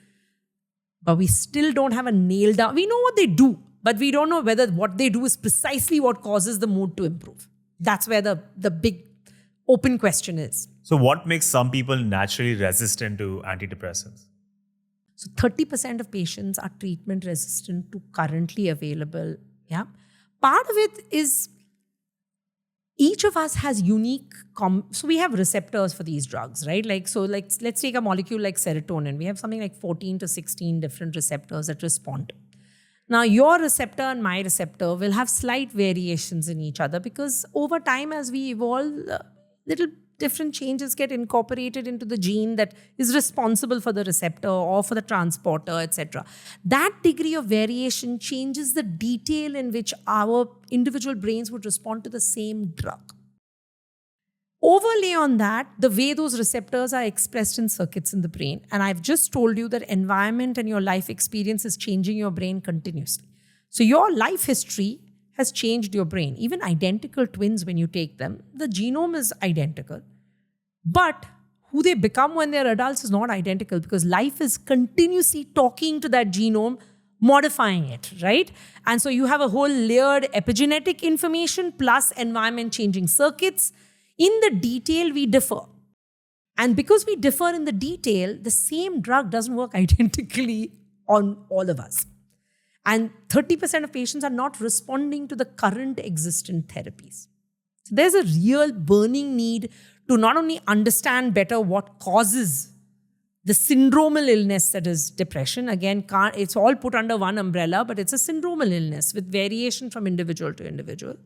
but we still don't have a nailed-down. We know what they do, but we don't know whether what they do is precisely what causes the mood to improve. That's where the big open question is. So what makes some people naturally resistant to antidepressants? So 30% of patients are treatment resistant to currently available. Yeah. Part of it is each of us has unique, so we have receptors for these drugs, right? Let's take a molecule like serotonin. We have something like 14 to 16 different receptors that respond. Now, your receptor and my receptor will have slight variations in each other because over time, as we evolve, little different changes get incorporated into the gene that is responsible for the receptor or for the transporter, etc. That degree of variation changes the detail in which our individual brains would respond to the same drug. Overlay on that, the way those receptors are expressed in circuits in the brain. And I've just told you that environment and your life experience is changing your brain continuously. So your life history has changed your brain. Even identical twins, when you take them, the genome is identical. But who they become when they're adults is not identical, because life is continuously talking to that genome, modifying it, right? And so you have a whole layered epigenetic information plus environment changing circuits. In the detail, we differ. And because we differ in the detail, the same drug doesn't work identically on all of us. And 30% of patients are not responding to the current existent therapies. So there's a real burning need to not only understand better what causes the syndromal illness that is depression. Again, it's all put under one umbrella, but it's a syndromal illness with variation from individual to individual.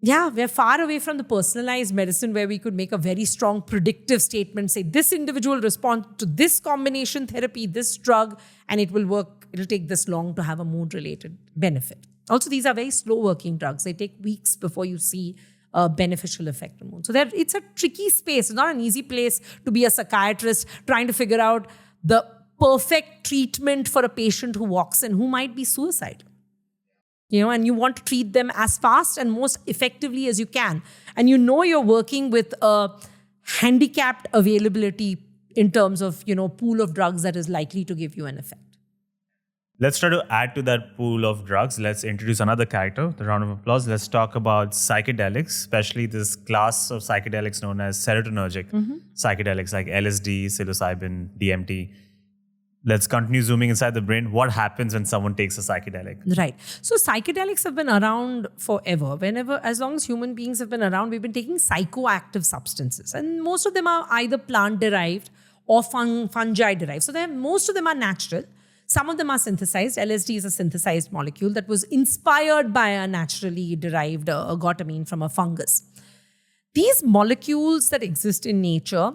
Yeah, we're far away from the personalized medicine where we could make a very strong predictive statement, say this individual responds to this combination therapy, this drug, and it will work. It'll take this long to have a mood-related benefit. Also, these are very slow-working drugs. They take weeks before you see a beneficial effect on mood. So it's a tricky space. It's not an easy place to be a psychiatrist trying to figure out the perfect treatment for a patient who walks in who might be suicidal. And you want to treat them as fast and most effectively as you can. And you're working with a handicapped availability in terms of, pool of drugs that is likely to give you an effect. Let's try to add to that pool of drugs. Let's introduce another character. The round of applause. Let's talk about psychedelics, especially this class of psychedelics known as serotonergic psychedelics like LSD, psilocybin, DMT. Let's continue zooming inside the brain. What happens when someone takes a psychedelic? Right. So psychedelics have been around forever. As long as human beings have been around, we've been taking psychoactive substances. And most of them are either plant-derived or fungi-derived. So most of them are natural. Some of them are synthesized. LSD is a synthesized molecule that was inspired by a naturally derived ergotamine from a fungus. These molecules that exist in nature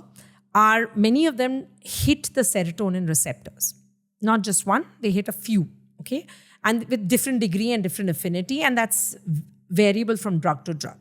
many of them hit the serotonin receptors. Not just one, they hit a few, okay? And with different degree and different affinity, and that's variable from drug to drug.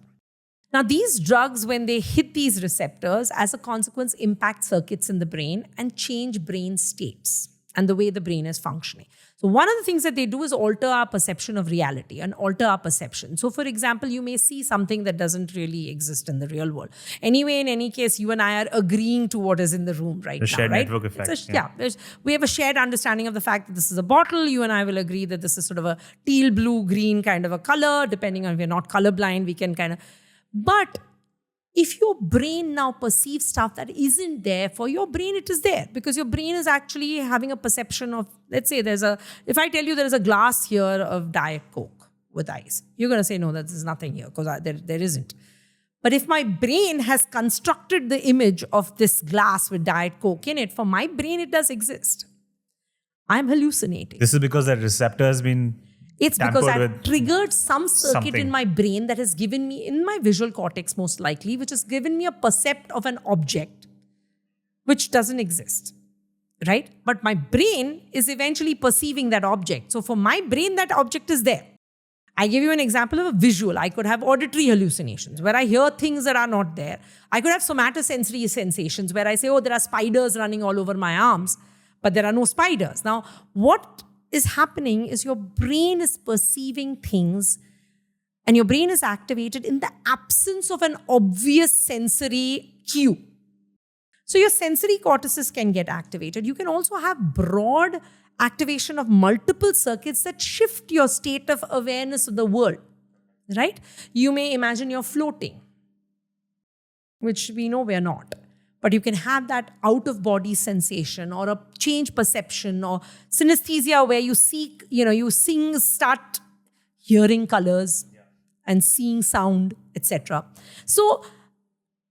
Now, these drugs, when they hit these receptors, as a consequence, impact circuits in the brain and change brain states and the way the brain is functioning. So one of the things that they do is alter our perception of reality and alter our perception. So for example, you may see something that doesn't really exist in the real world. Anyway, in any case, you and I are agreeing to what is in the room right now. The shared right? network effect. We have a shared understanding of the fact that this is a bottle. You and I will agree that this is sort of a teal, blue, green kind of a color. Depending on if we're not colorblind, we can kind of... But if your brain now perceives stuff that isn't there, for your brain it is there, because your brain is actually having a perception of, let's say if I tell you there is a glass here of Diet Coke with ice, you're going to say, no, there's nothing here, because there isn't. But if my brain has constructed the image of this glass with Diet Coke in it, for my brain it does exist. I'm hallucinating. This is because that receptor has been... It's because I've triggered some circuit in my brain that has given me, in my visual cortex most likely, which has given me a percept of an object which doesn't exist, right? But my brain is eventually perceiving that object. So for my brain, that object is there. I give you an example of a visual. I could have auditory hallucinations where I hear things that are not there. I could have somatosensory sensations where I say, oh, there are spiders running all over my arms, but there are no spiders. Now, what is happening is your brain is perceiving things and your brain is activated in the absence of an obvious sensory cue. So your sensory cortices can get activated. You can also have broad activation of multiple circuits that shift your state of awareness of the world, right? You may imagine you're floating, which we know we're not. But you can have that out-of-body sensation or a change perception or synesthesia where you start hearing colors and seeing sound, etc. So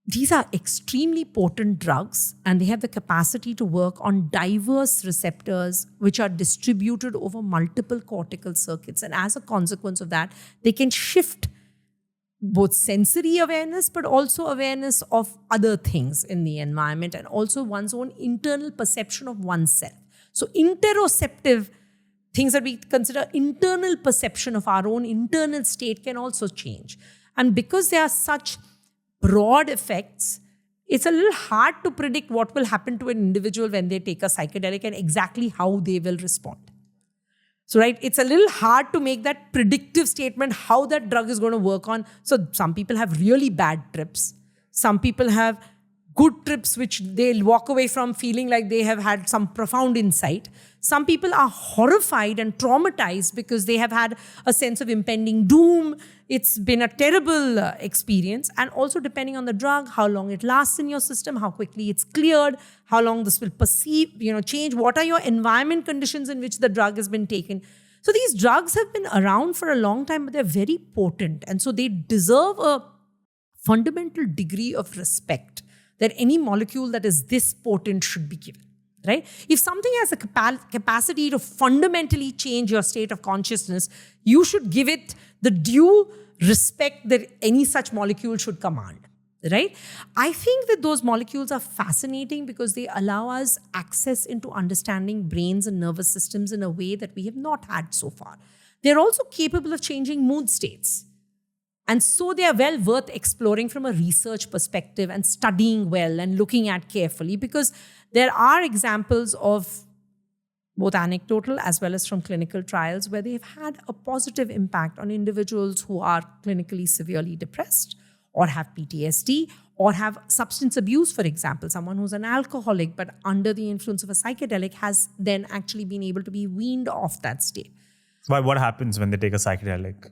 these are extremely potent drugs and they have the capacity to work on diverse receptors which are distributed over multiple cortical circuits. And as a consequence of that, they can shift both sensory awareness, but also awareness of other things in the environment and also one's own internal perception of oneself. So interoceptive things that we consider internal perception of our own internal state can also change. And because there are such broad effects, it's a little hard to predict what will happen to an individual when they take a psychedelic and exactly how they will respond. So, right, it's a little hard to make that predictive statement how that drug is going to work on. So, some people have really bad trips. Some people have good trips which they'll walk away from feeling like they have had some profound insight. Some people are horrified and traumatized because they have had a sense of impending doom. It's been a terrible experience. And also depending on the drug, how long it lasts in your system, how quickly it's cleared, how long this will change, what are your environment conditions in which the drug has been taken. So these drugs have been around for a long time, but they're very potent. And so they deserve a fundamental degree of respect that any molecule that is this potent should be given, right? If something has a capacity to fundamentally change your state of consciousness, you should give it the due respect that any such molecule should command, right? I think that those molecules are fascinating because they allow us access into understanding brains and nervous systems in a way that we have not had so far. They're also capable of changing mood states. And so they are well worth exploring from a research perspective and studying well and looking at carefully, because there are examples of both anecdotal as well as from clinical trials where they've had a positive impact on individuals who are clinically severely depressed or have PTSD or have substance abuse, for example. Someone who's an alcoholic but under the influence of a psychedelic has then actually been able to be weaned off that state. So what happens when they take a psychedelic?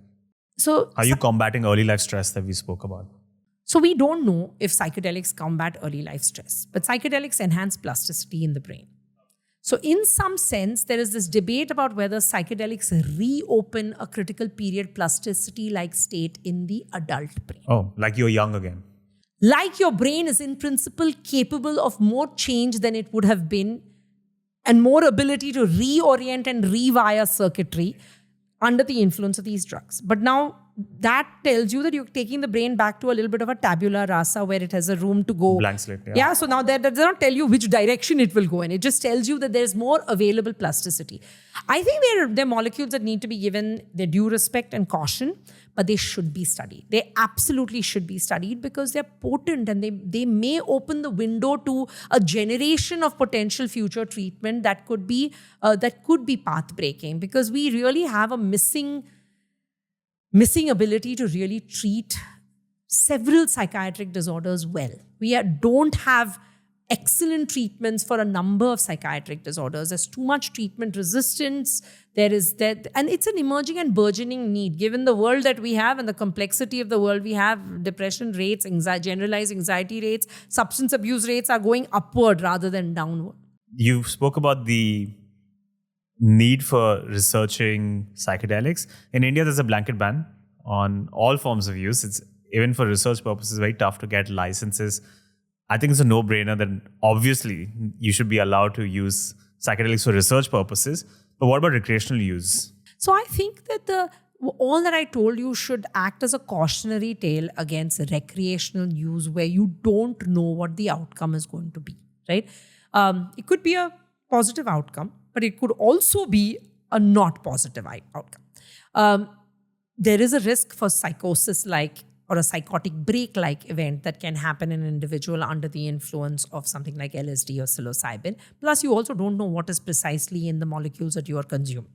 So, are you combating early life stress that we spoke about? So we don't know if psychedelics combat early life stress, but psychedelics enhance plasticity in the brain. So in some sense, there is this debate about whether psychedelics reopen a critical period plasticity-like state in the adult brain. Oh, like you're young again. Like your brain is in principle capable of more change than it would have been and more ability to reorient and rewire circuitry under the influence of these drugs. But now that tells you that you're taking the brain back to a little bit of a tabula rasa where it has a room to go. Blank slate, yeah. Yeah, so now that does not tell you which direction it will go in. It just tells you that there's more available plasticity. I think they're molecules that need to be given their due respect and caution, but they should be studied. They absolutely should be studied because they're potent and they may open the window to a generation of potential future treatment that could be path-breaking, because we really have a missing ability to really treat several psychiatric disorders well. We don't have excellent treatments for a number of psychiatric disorders. There's too much treatment resistance. And it's an emerging and burgeoning need. Given the world that we have and the complexity of the world we have, depression rates, generalized anxiety rates, substance abuse rates are going upward rather than downward. You spoke about the need for researching psychedelics. In India, there's a blanket ban on all forms of use. It's even for research purposes, very tough to get licenses. I think it's a no-brainer that obviously you should be allowed to use psychedelics for research purposes. But what about recreational use? So I think that all that I told you should act as a cautionary tale against recreational use where you don't know what the outcome is going to be, right? It could be a positive outcome, but it could also be a not positive outcome. There is a risk for psychosis-like or a psychotic break-like event that can happen in an individual under the influence of something like LSD or psilocybin. Plus, you also don't know what is precisely in the molecules that you are consuming.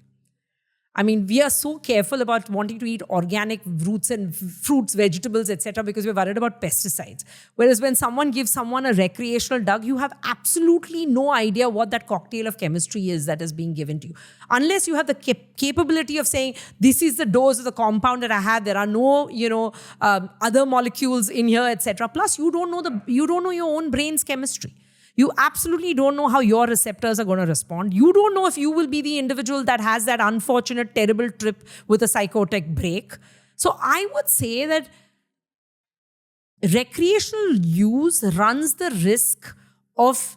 I mean, we are so careful about wanting to eat organic roots and fruits, vegetables, etc., because we're worried about pesticides. Whereas when someone gives someone a recreational drug, you have absolutely no idea what that cocktail of chemistry is that is being given to you. Unless you have the capability of saying, this is the dose of the compound that I have, there are no, other molecules in here, etc. Plus, you don't know your own brain's chemistry. You absolutely don't know how your receptors are going to respond. You don't know if you will be the individual that has that unfortunate, terrible trip with a psychotic break. So I would say that recreational use runs the risk of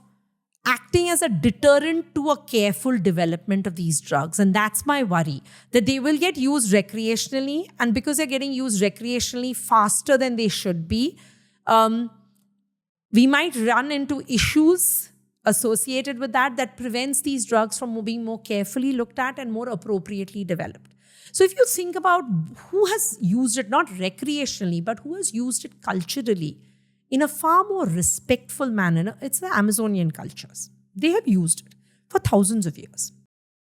acting as a deterrent to a careful development of these drugs. And that's my worry, that they will get used recreationally. And because they're getting used recreationally faster than they should be, we might run into issues associated with that prevents these drugs from being more carefully looked at and more appropriately developed. So if you think about who has used it, not recreationally, but who has used it culturally in a far more respectful manner, it's the Amazonian cultures. They have used it for thousands of years.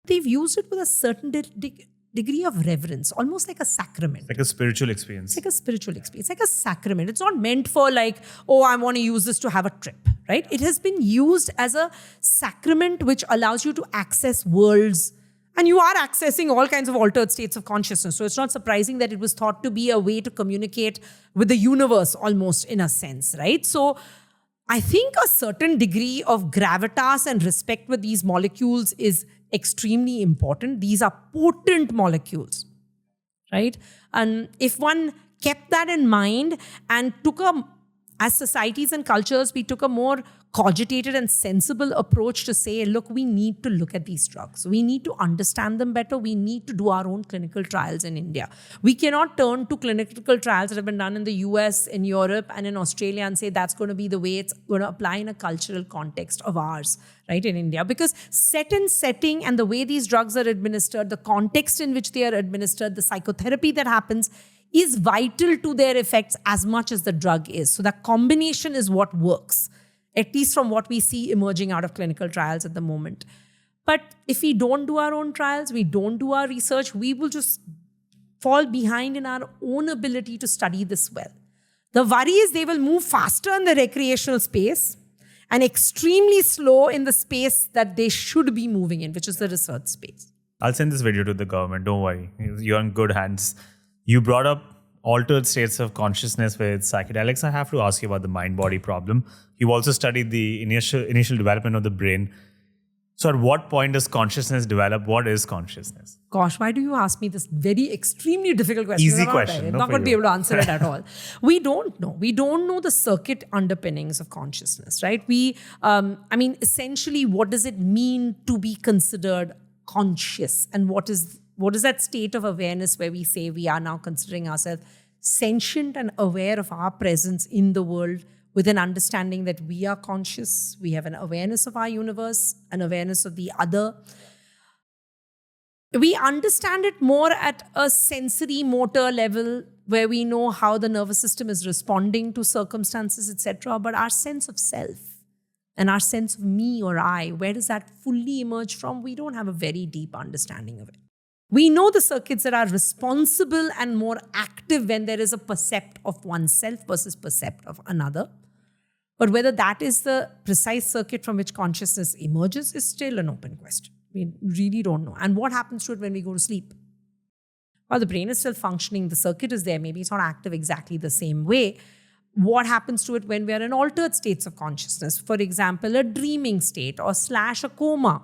They've used it with a certain degree of reverence, almost like a sacrament. Like a spiritual experience. It's like a spiritual experience, like a sacrament. It's not meant for like, oh, I want to use this to have a trip, right? It has been used as a sacrament which allows you to access worlds. And you are accessing all kinds of altered states of consciousness. So it's not surprising that it was thought to be a way to communicate with the universe almost in a sense, right? So I think a certain degree of gravitas and respect with these molecules is extremely important. These are potent molecules, right? And if one kept that in mind and as societies and cultures, we took a more cogitated and sensible approach to say, look, we need to look at these drugs. We need to understand them better. We need to do our own clinical trials in India. We cannot turn to clinical trials that have been done in the US, in Europe, and in Australia and say that's going to be the way it's going to apply in a cultural context of ours, right, in India. Because setting and the way these drugs are administered, the context in which they are administered, the psychotherapy that happens is vital to their effects as much as the drug is. So that combination is what works, at least from what we see emerging out of clinical trials at the moment. But if we don't do our own trials, we don't do our research, we will just fall behind in our own ability to study this well. The worry is they will move faster in the recreational space and extremely slow in the space that they should be moving in, which is the research space. I'll send this video to the government. Don't worry. You're in good hands. You brought up altered states of consciousness with psychedelics. I have to ask you about the mind-body problem. You've also studied the initial development of the brain. So at what point does consciousness develop? What is consciousness? Gosh, why do you ask me this very extressentially difficult question? Easy question. I'm not going to be able to answer it at all. We don't know. We don't know the circuit underpinnings of consciousness, right? Essentially, what does it mean to be considered conscious? And what is that state of awareness where we say we are now considering ourselves sentient and aware of our presence in the world with an understanding that we are conscious, we have an awareness of our universe, an awareness of the other. We understand it more at a sensory motor level where we know how the nervous system is responding to circumstances, etc. But our sense of self and our sense of me or I, where does that fully emerge from? We don't have a very deep understanding of it. We know the circuits that are responsible and more active when there is a percept of oneself versus percept of another. But whether that is the precise circuit from which consciousness emerges is still an open question. We really don't know. And what happens to it when we go to sleep? Well, the brain is still functioning. The circuit is there. Maybe it's not active exactly the same way. What happens to it when we are in altered states of consciousness? For example, a dreaming state or / a coma.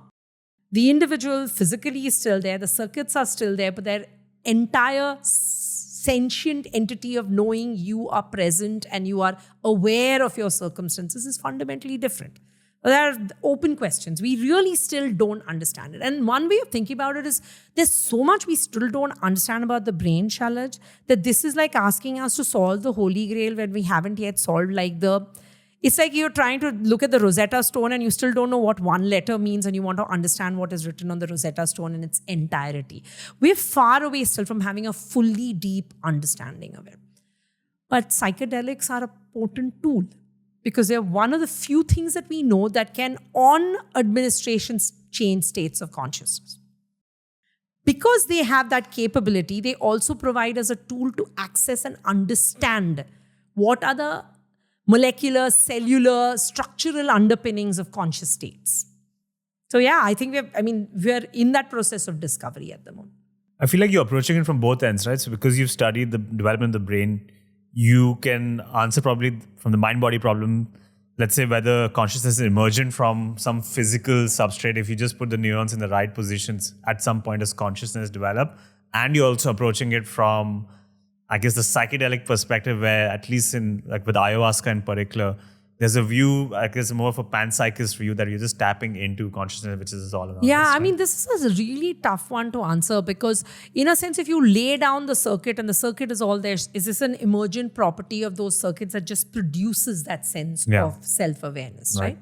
The individual physically is still there, the circuits are still there, but their entire sentient entity of knowing you are present and you are aware of your circumstances is fundamentally different. There are open questions. We really still don't understand it. And one way of thinking about it is there's so much we still don't understand about the brain, Shalaj, that this is like asking us to solve the Holy Grail when we haven't yet solved it's like you're trying to look at the Rosetta Stone and you still don't know what one letter means and you want to understand what is written on the Rosetta Stone in its entirety. We're far away still from having a fully deep understanding of it. But psychedelics are a potent tool because they're one of the few things that we know that can, on administration, change states of consciousness. Because they have that capability, they also provide us a tool to access and understand what are the molecular, cellular, structural underpinnings of conscious states. So yeah, I think we're in that process of discovery at the moment. I feel like you're approaching it from both ends, right? So because you've studied the development of the brain, you can answer probably from the mind-body problem, let's say whether consciousness is emergent from some physical substrate. If you just put the neurons in the right positions, at some point does consciousness develop? And you're also approaching it from, I guess, the psychedelic perspective where, at least with ayahuasca in particular, there's a view, I guess more of a panpsychist view, that you're just tapping into consciousness, which is all around Yeah, us, I right? mean, this is a really tough one to answer because, in a sense, if you lay down the circuit and the circuit is all there, is this an emergent property of those circuits that just produces that sense of self-awareness, right?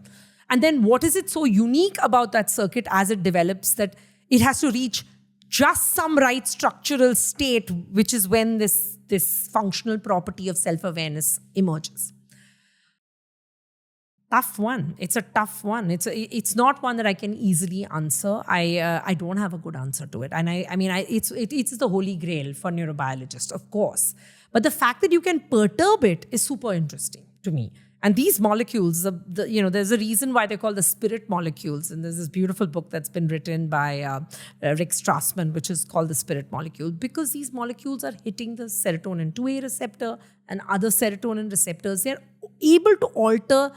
And then what is it so unique about that circuit as it develops that it has to reach just some right structural state, which is when this functional property of self-awareness emerges? Tough one. It's a tough one. It's not one that I can easily answer. I don't have a good answer to it, and it's the holy grail for neurobiologists, of course. But the fact that you can perturb it is super interesting to me. And these molecules, there's a reason why they're called the spirit molecules. And there's this beautiful book that's been written by Rick Strassman, which is called The Spirit Molecule, because these molecules are hitting the serotonin 2A receptor and other serotonin receptors. They're able to alter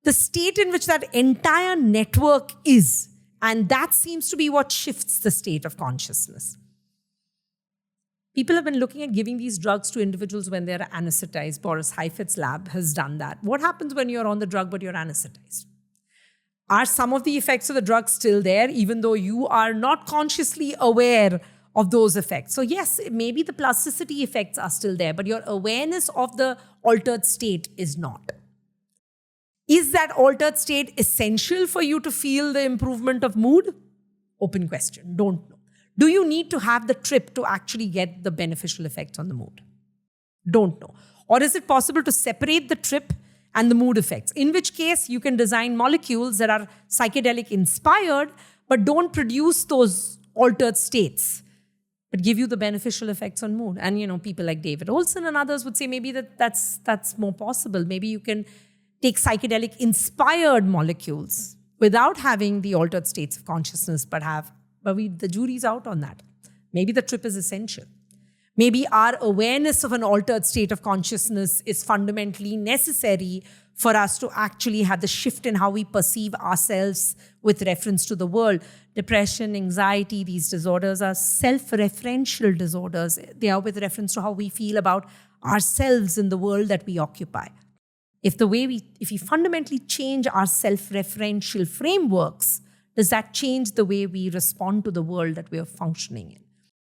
the state in which that entire network is. And that seems to be what shifts the state of consciousness. People have been looking at giving these drugs to individuals when they're anesthetized. Boris Heifetz's lab has done that. What happens when you're on the drug but you're anesthetized? Are some of the effects of the drug still there, even though you are not consciously aware of those effects? So yes, maybe the plasticity effects are still there, but your awareness of the altered state is not. Is that altered state essential for you to feel the improvement of mood? Open question. Don't know. Do you need to have the trip to actually get the beneficial effects on the mood? Don't know. Or is it possible to separate the trip and the mood effects? In which case, you can design molecules that are psychedelic inspired, but don't produce those altered states, but give you the beneficial effects on mood. And, people like David Olson and others would say maybe that's more possible. Maybe you can take psychedelic inspired molecules without having the altered states of consciousness, but the jury's out on that. Maybe the trip is essential. Maybe our awareness of an altered state of consciousness is fundamentally necessary for us to actually have the shift in how we perceive ourselves with reference to the world. Depression, anxiety, these disorders are self-referential disorders. They are with reference to how we feel about ourselves in the world that we occupy. If we fundamentally change our self-referential frameworks, does that change the way we respond to the world that we are functioning in?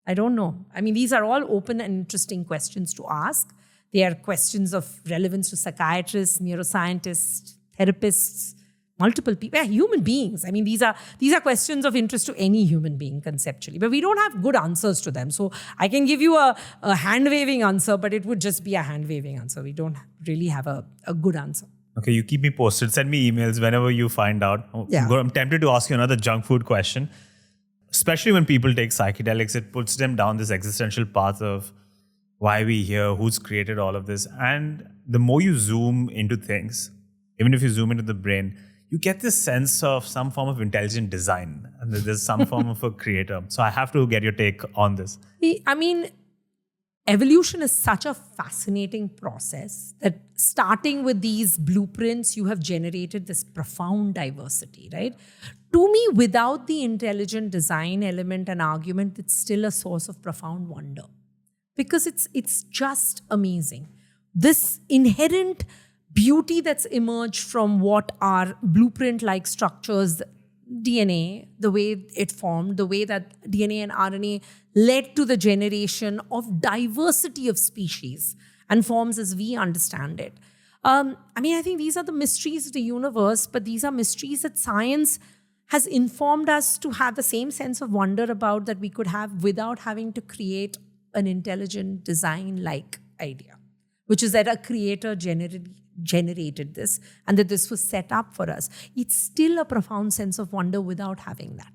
I don't know. I mean, these are all open and interesting questions to ask. They are questions of relevance to psychiatrists, neuroscientists, therapists, multiple people, human beings. I mean, these are questions of interest to any human being conceptually, but we don't have good answers to them. So I can give you a hand-waving answer, but it would just be a hand-waving answer. We don't really have a good answer. Okay, you keep me posted. Send me emails whenever you find out. Yeah. I'm tempted to ask you another junk food question. Especially when people take psychedelics, it puts them down this existential path of why we here, who's created all of this. And the more you zoom into things, even if you zoom into the brain, you get this sense of some form of intelligent design. And there's some form of a creator. So I have to get your take on this. I mean, evolution is such a fascinating process that starting with these blueprints, you have generated this profound diversity, right? To me, without the intelligent design element and argument, it's still a source of profound wonder because it's just amazing. This inherent beauty that's emerged from what are blueprint-like structures, DNA, the way it formed, the way that DNA and RNA led to the generation of diversity of species and forms as we understand it. I think these are the mysteries of the universe, but these are mysteries that science has informed us to have the same sense of wonder about that we could have without having to create an intelligent design-like idea, which is that a creator generated this and that this was set up for us. It's still a profound sense of wonder without having that.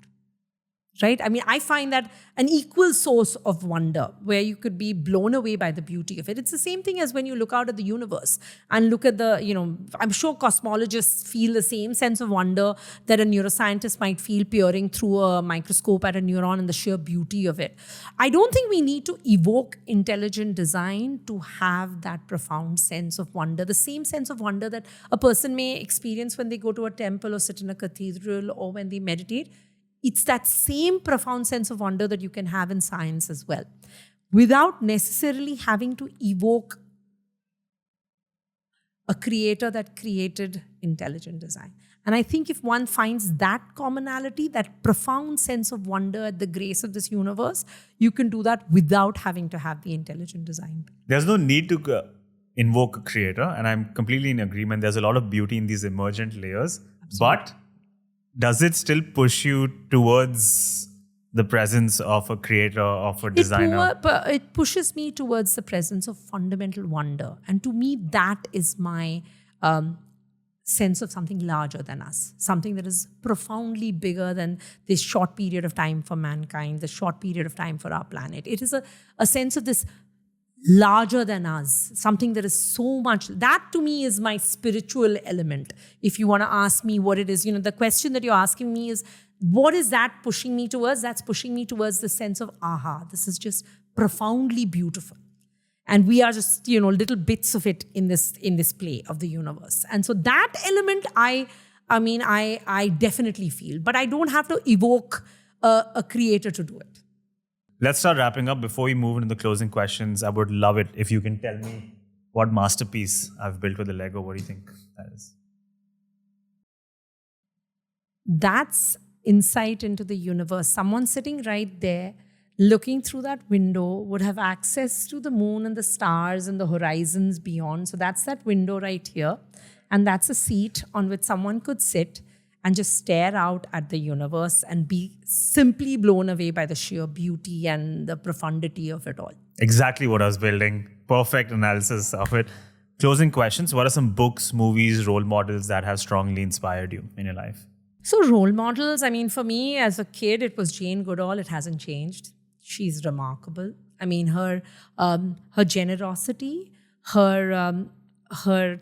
Right? I mean, I find that an equal source of wonder where you could be blown away by the beauty of it. It's the same thing as when you look out at the universe and look at I'm sure cosmologists feel the same sense of wonder that a neuroscientist might feel peering through a microscope at a neuron and the sheer beauty of it. I don't think we need to evoke intelligent design to have that profound sense of wonder, the same sense of wonder that a person may experience when they go to a temple or sit in a cathedral or when they meditate. It's that same profound sense of wonder that you can have in science as well, without necessarily having to evoke a creator that created intelligent design. And I think if one finds that commonality, that profound sense of wonder at the grace of this universe, you can do that without having to have the intelligent design. There's no need to invoke a creator, and I'm completely in agreement. There's a lot of beauty in these emergent layers. Absolutely. But does it still push you towards the presence of a creator, of a designer? It pushes me towards the presence of fundamental wonder. And to me, that is my sense of something larger than us, something that is profoundly bigger than this short period of time for mankind, the short period of time for our planet. It is a sense of this larger than us, something that is so much. That to me is my spiritual element. If you want to ask me what it is, the question that you're asking me is, what is that pushing me towards? That's pushing me towards the sense of, this is just profoundly beautiful. And we are just, little bits of it in this play of the universe. And so that element, I definitely feel. But I don't have to evoke a creator to do it. Let's start wrapping up. Before we move into the closing questions, I would love it if you can tell me what masterpiece I've built with the Lego. What do you think that is? That's insight into the universe. Someone sitting right there, looking through that window, would have access to the moon and the stars and the horizons beyond. So that's that window right here. And that's a seat on which someone could sit and just stare out at the universe and be simply blown away by the sheer beauty and the profundity of it all. Exactly what I was building. Perfect analysis of it. Closing questions. What are some books, movies, role models that have strongly inspired you in your life? So role models, for me as a kid, it was Jane Goodall. It hasn't changed. She's remarkable. Her generosity, her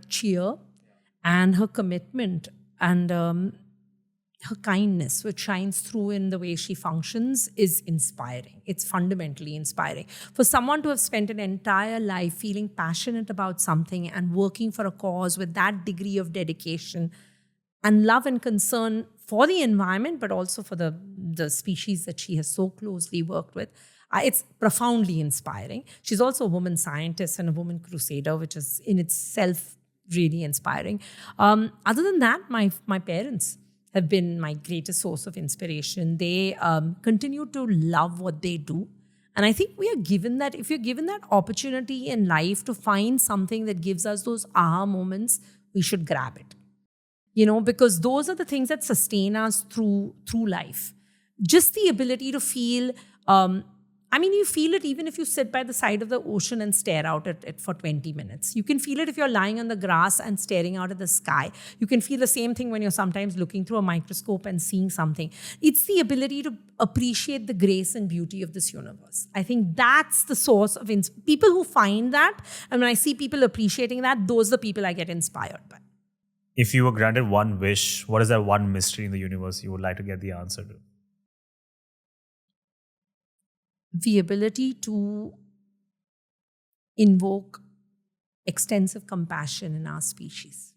cheer, and her commitment, and her kindness, which shines through in the way she functions, is inspiring. It's fundamentally inspiring. For someone to have spent an entire life feeling passionate about something and working for a cause with that degree of dedication and love and concern for the environment, but also for the species that she has so closely worked with, it's profoundly inspiring. She's also a woman scientist and a woman crusader, which is in itself really inspiring. Other than that, my parents have been my greatest source of inspiration. They continue to love what they do. And I think we are given that, if you're given that opportunity in life to find something that gives us those aha moments, we should grab it. Because those are the things that sustain us through life. Just the ability to feel, you feel it even if you sit by the side of the ocean and stare out at it for 20 minutes. You can feel it if you're lying on the grass and staring out at the sky. You can feel the same thing when you're sometimes looking through a microscope and seeing something. It's the ability to appreciate the grace and beauty of this universe. I think that's the source of people who find that. And when I see people appreciating that, those are the people I get inspired by. If you were granted one wish, what is that one mystery in the universe you would like to get the answer to? The ability to invoke extensive compassion in our species.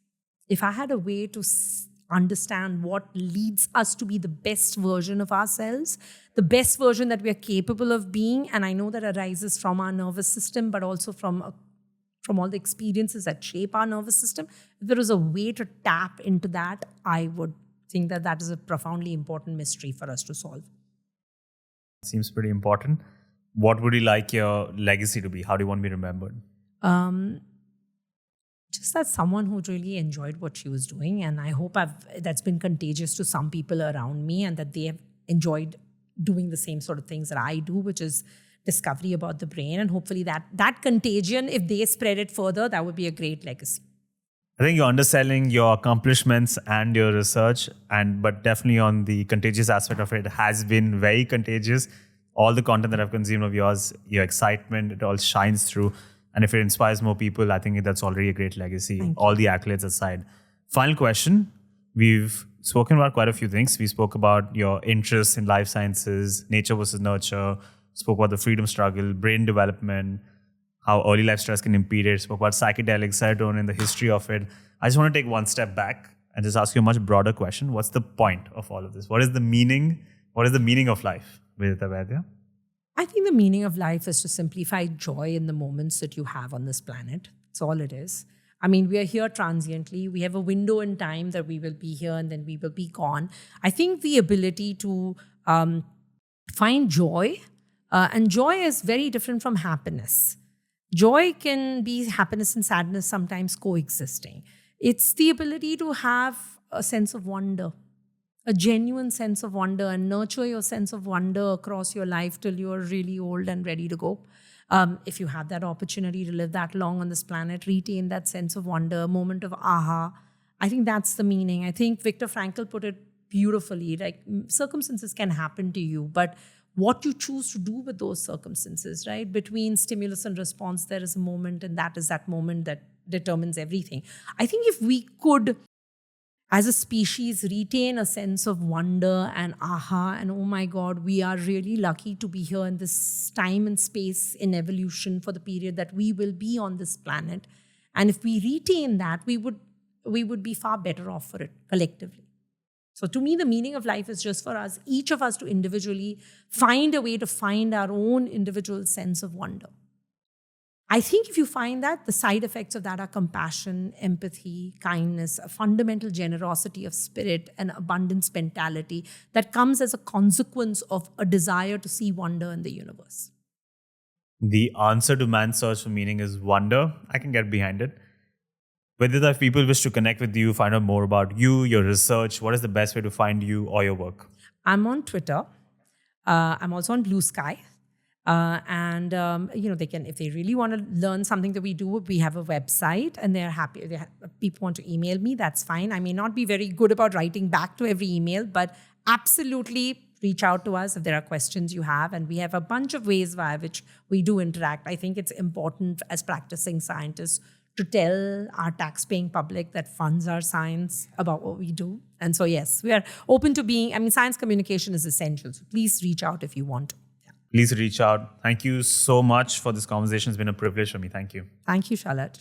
If I had a way to understand what leads us to be the best version of ourselves, the best version that we are capable of being, and I know that arises from our nervous system, but also from all the experiences that shape our nervous system, if there was a way to tap into that, I would think that is a profoundly important mystery for us to solve. Seems pretty important. What would you like your legacy to be? How do you want to be remembered? Just as someone who really enjoyed what she was doing, and I hope that's been contagious to some people around me, and that they have enjoyed doing the same sort of things that I do, which is discovery about the brain. And hopefully that contagion, if they spread it further, that would be a great legacy. I think you're underselling your accomplishments and your research, but definitely on the contagious aspect of it has been very contagious. All the content that I've consumed of yours, your excitement, it all shines through. And if it inspires more people, I think that's already a great legacy, all the accolades aside. Final question. We've spoken about quite a few things. We spoke about your interests in life sciences, nature versus nurture, spoke about the freedom struggle, brain development, how early life stress can impede it, spoke about psychedelics, serotonin, the history of it. I just want to take one step back and just ask you a much broader question. What's the point of all of this? What is the meaning? What is the meaning of life, Vidita Vaidya? I think the meaning of life is to simplify joy in the moments that you have on this planet. That's all it is. I mean, we are here transiently. We have a window in time that we will be here and then we will be gone. I think the ability to find joy, and joy is very different from happiness. Joy can be happiness and sadness sometimes coexisting. It's the ability to have a sense of wonder, a genuine sense of wonder, and nurture your sense of wonder across your life till you're really old and ready to go. If you have that opportunity to live that long on this planet, retain that sense of wonder, a moment of aha. I think that's the meaning. I think Viktor Frankl put it beautifully, like circumstances can happen to you, but what you choose to do with those circumstances, right? Between stimulus and response, there is a moment, and that is that moment that determines everything. I think if we could, as a species, retain a sense of wonder and aha, and oh my God, we are really lucky to be here in this time and space in evolution for the period that we will be on this planet. And if we retain that, we would be far better off for it collectively. So to me, the meaning of life is just for us, each of us, to individually find a way to find our own individual sense of wonder. I think if you find that, the side effects of that are compassion, empathy, kindness, a fundamental generosity of spirit, and abundance mentality that comes as a consequence of a desire to see wonder in the universe. The answer to man's search for meaning is wonder. I can get behind it. Whether if people wish to connect with you, find out more about you, your research, what is the best way to find you or your work? I'm on Twitter. I'm also on Blue Sky. They can, if they really want to learn something that we do, we have a website, and they're happy. People want to email me, that's fine. I may not be very good about writing back to every email, but absolutely reach out to us if there are questions you have. And we have a bunch of ways via which we do interact. I think it's important as practicing scientists to tell our tax-paying public that funds our science about what we do. And so, yes, we are open to science communication is essential. So please reach out if you want to. Please reach out. Thank you so much for this conversation. It's been a privilege for me. Thank you. Thank you, Charlotte.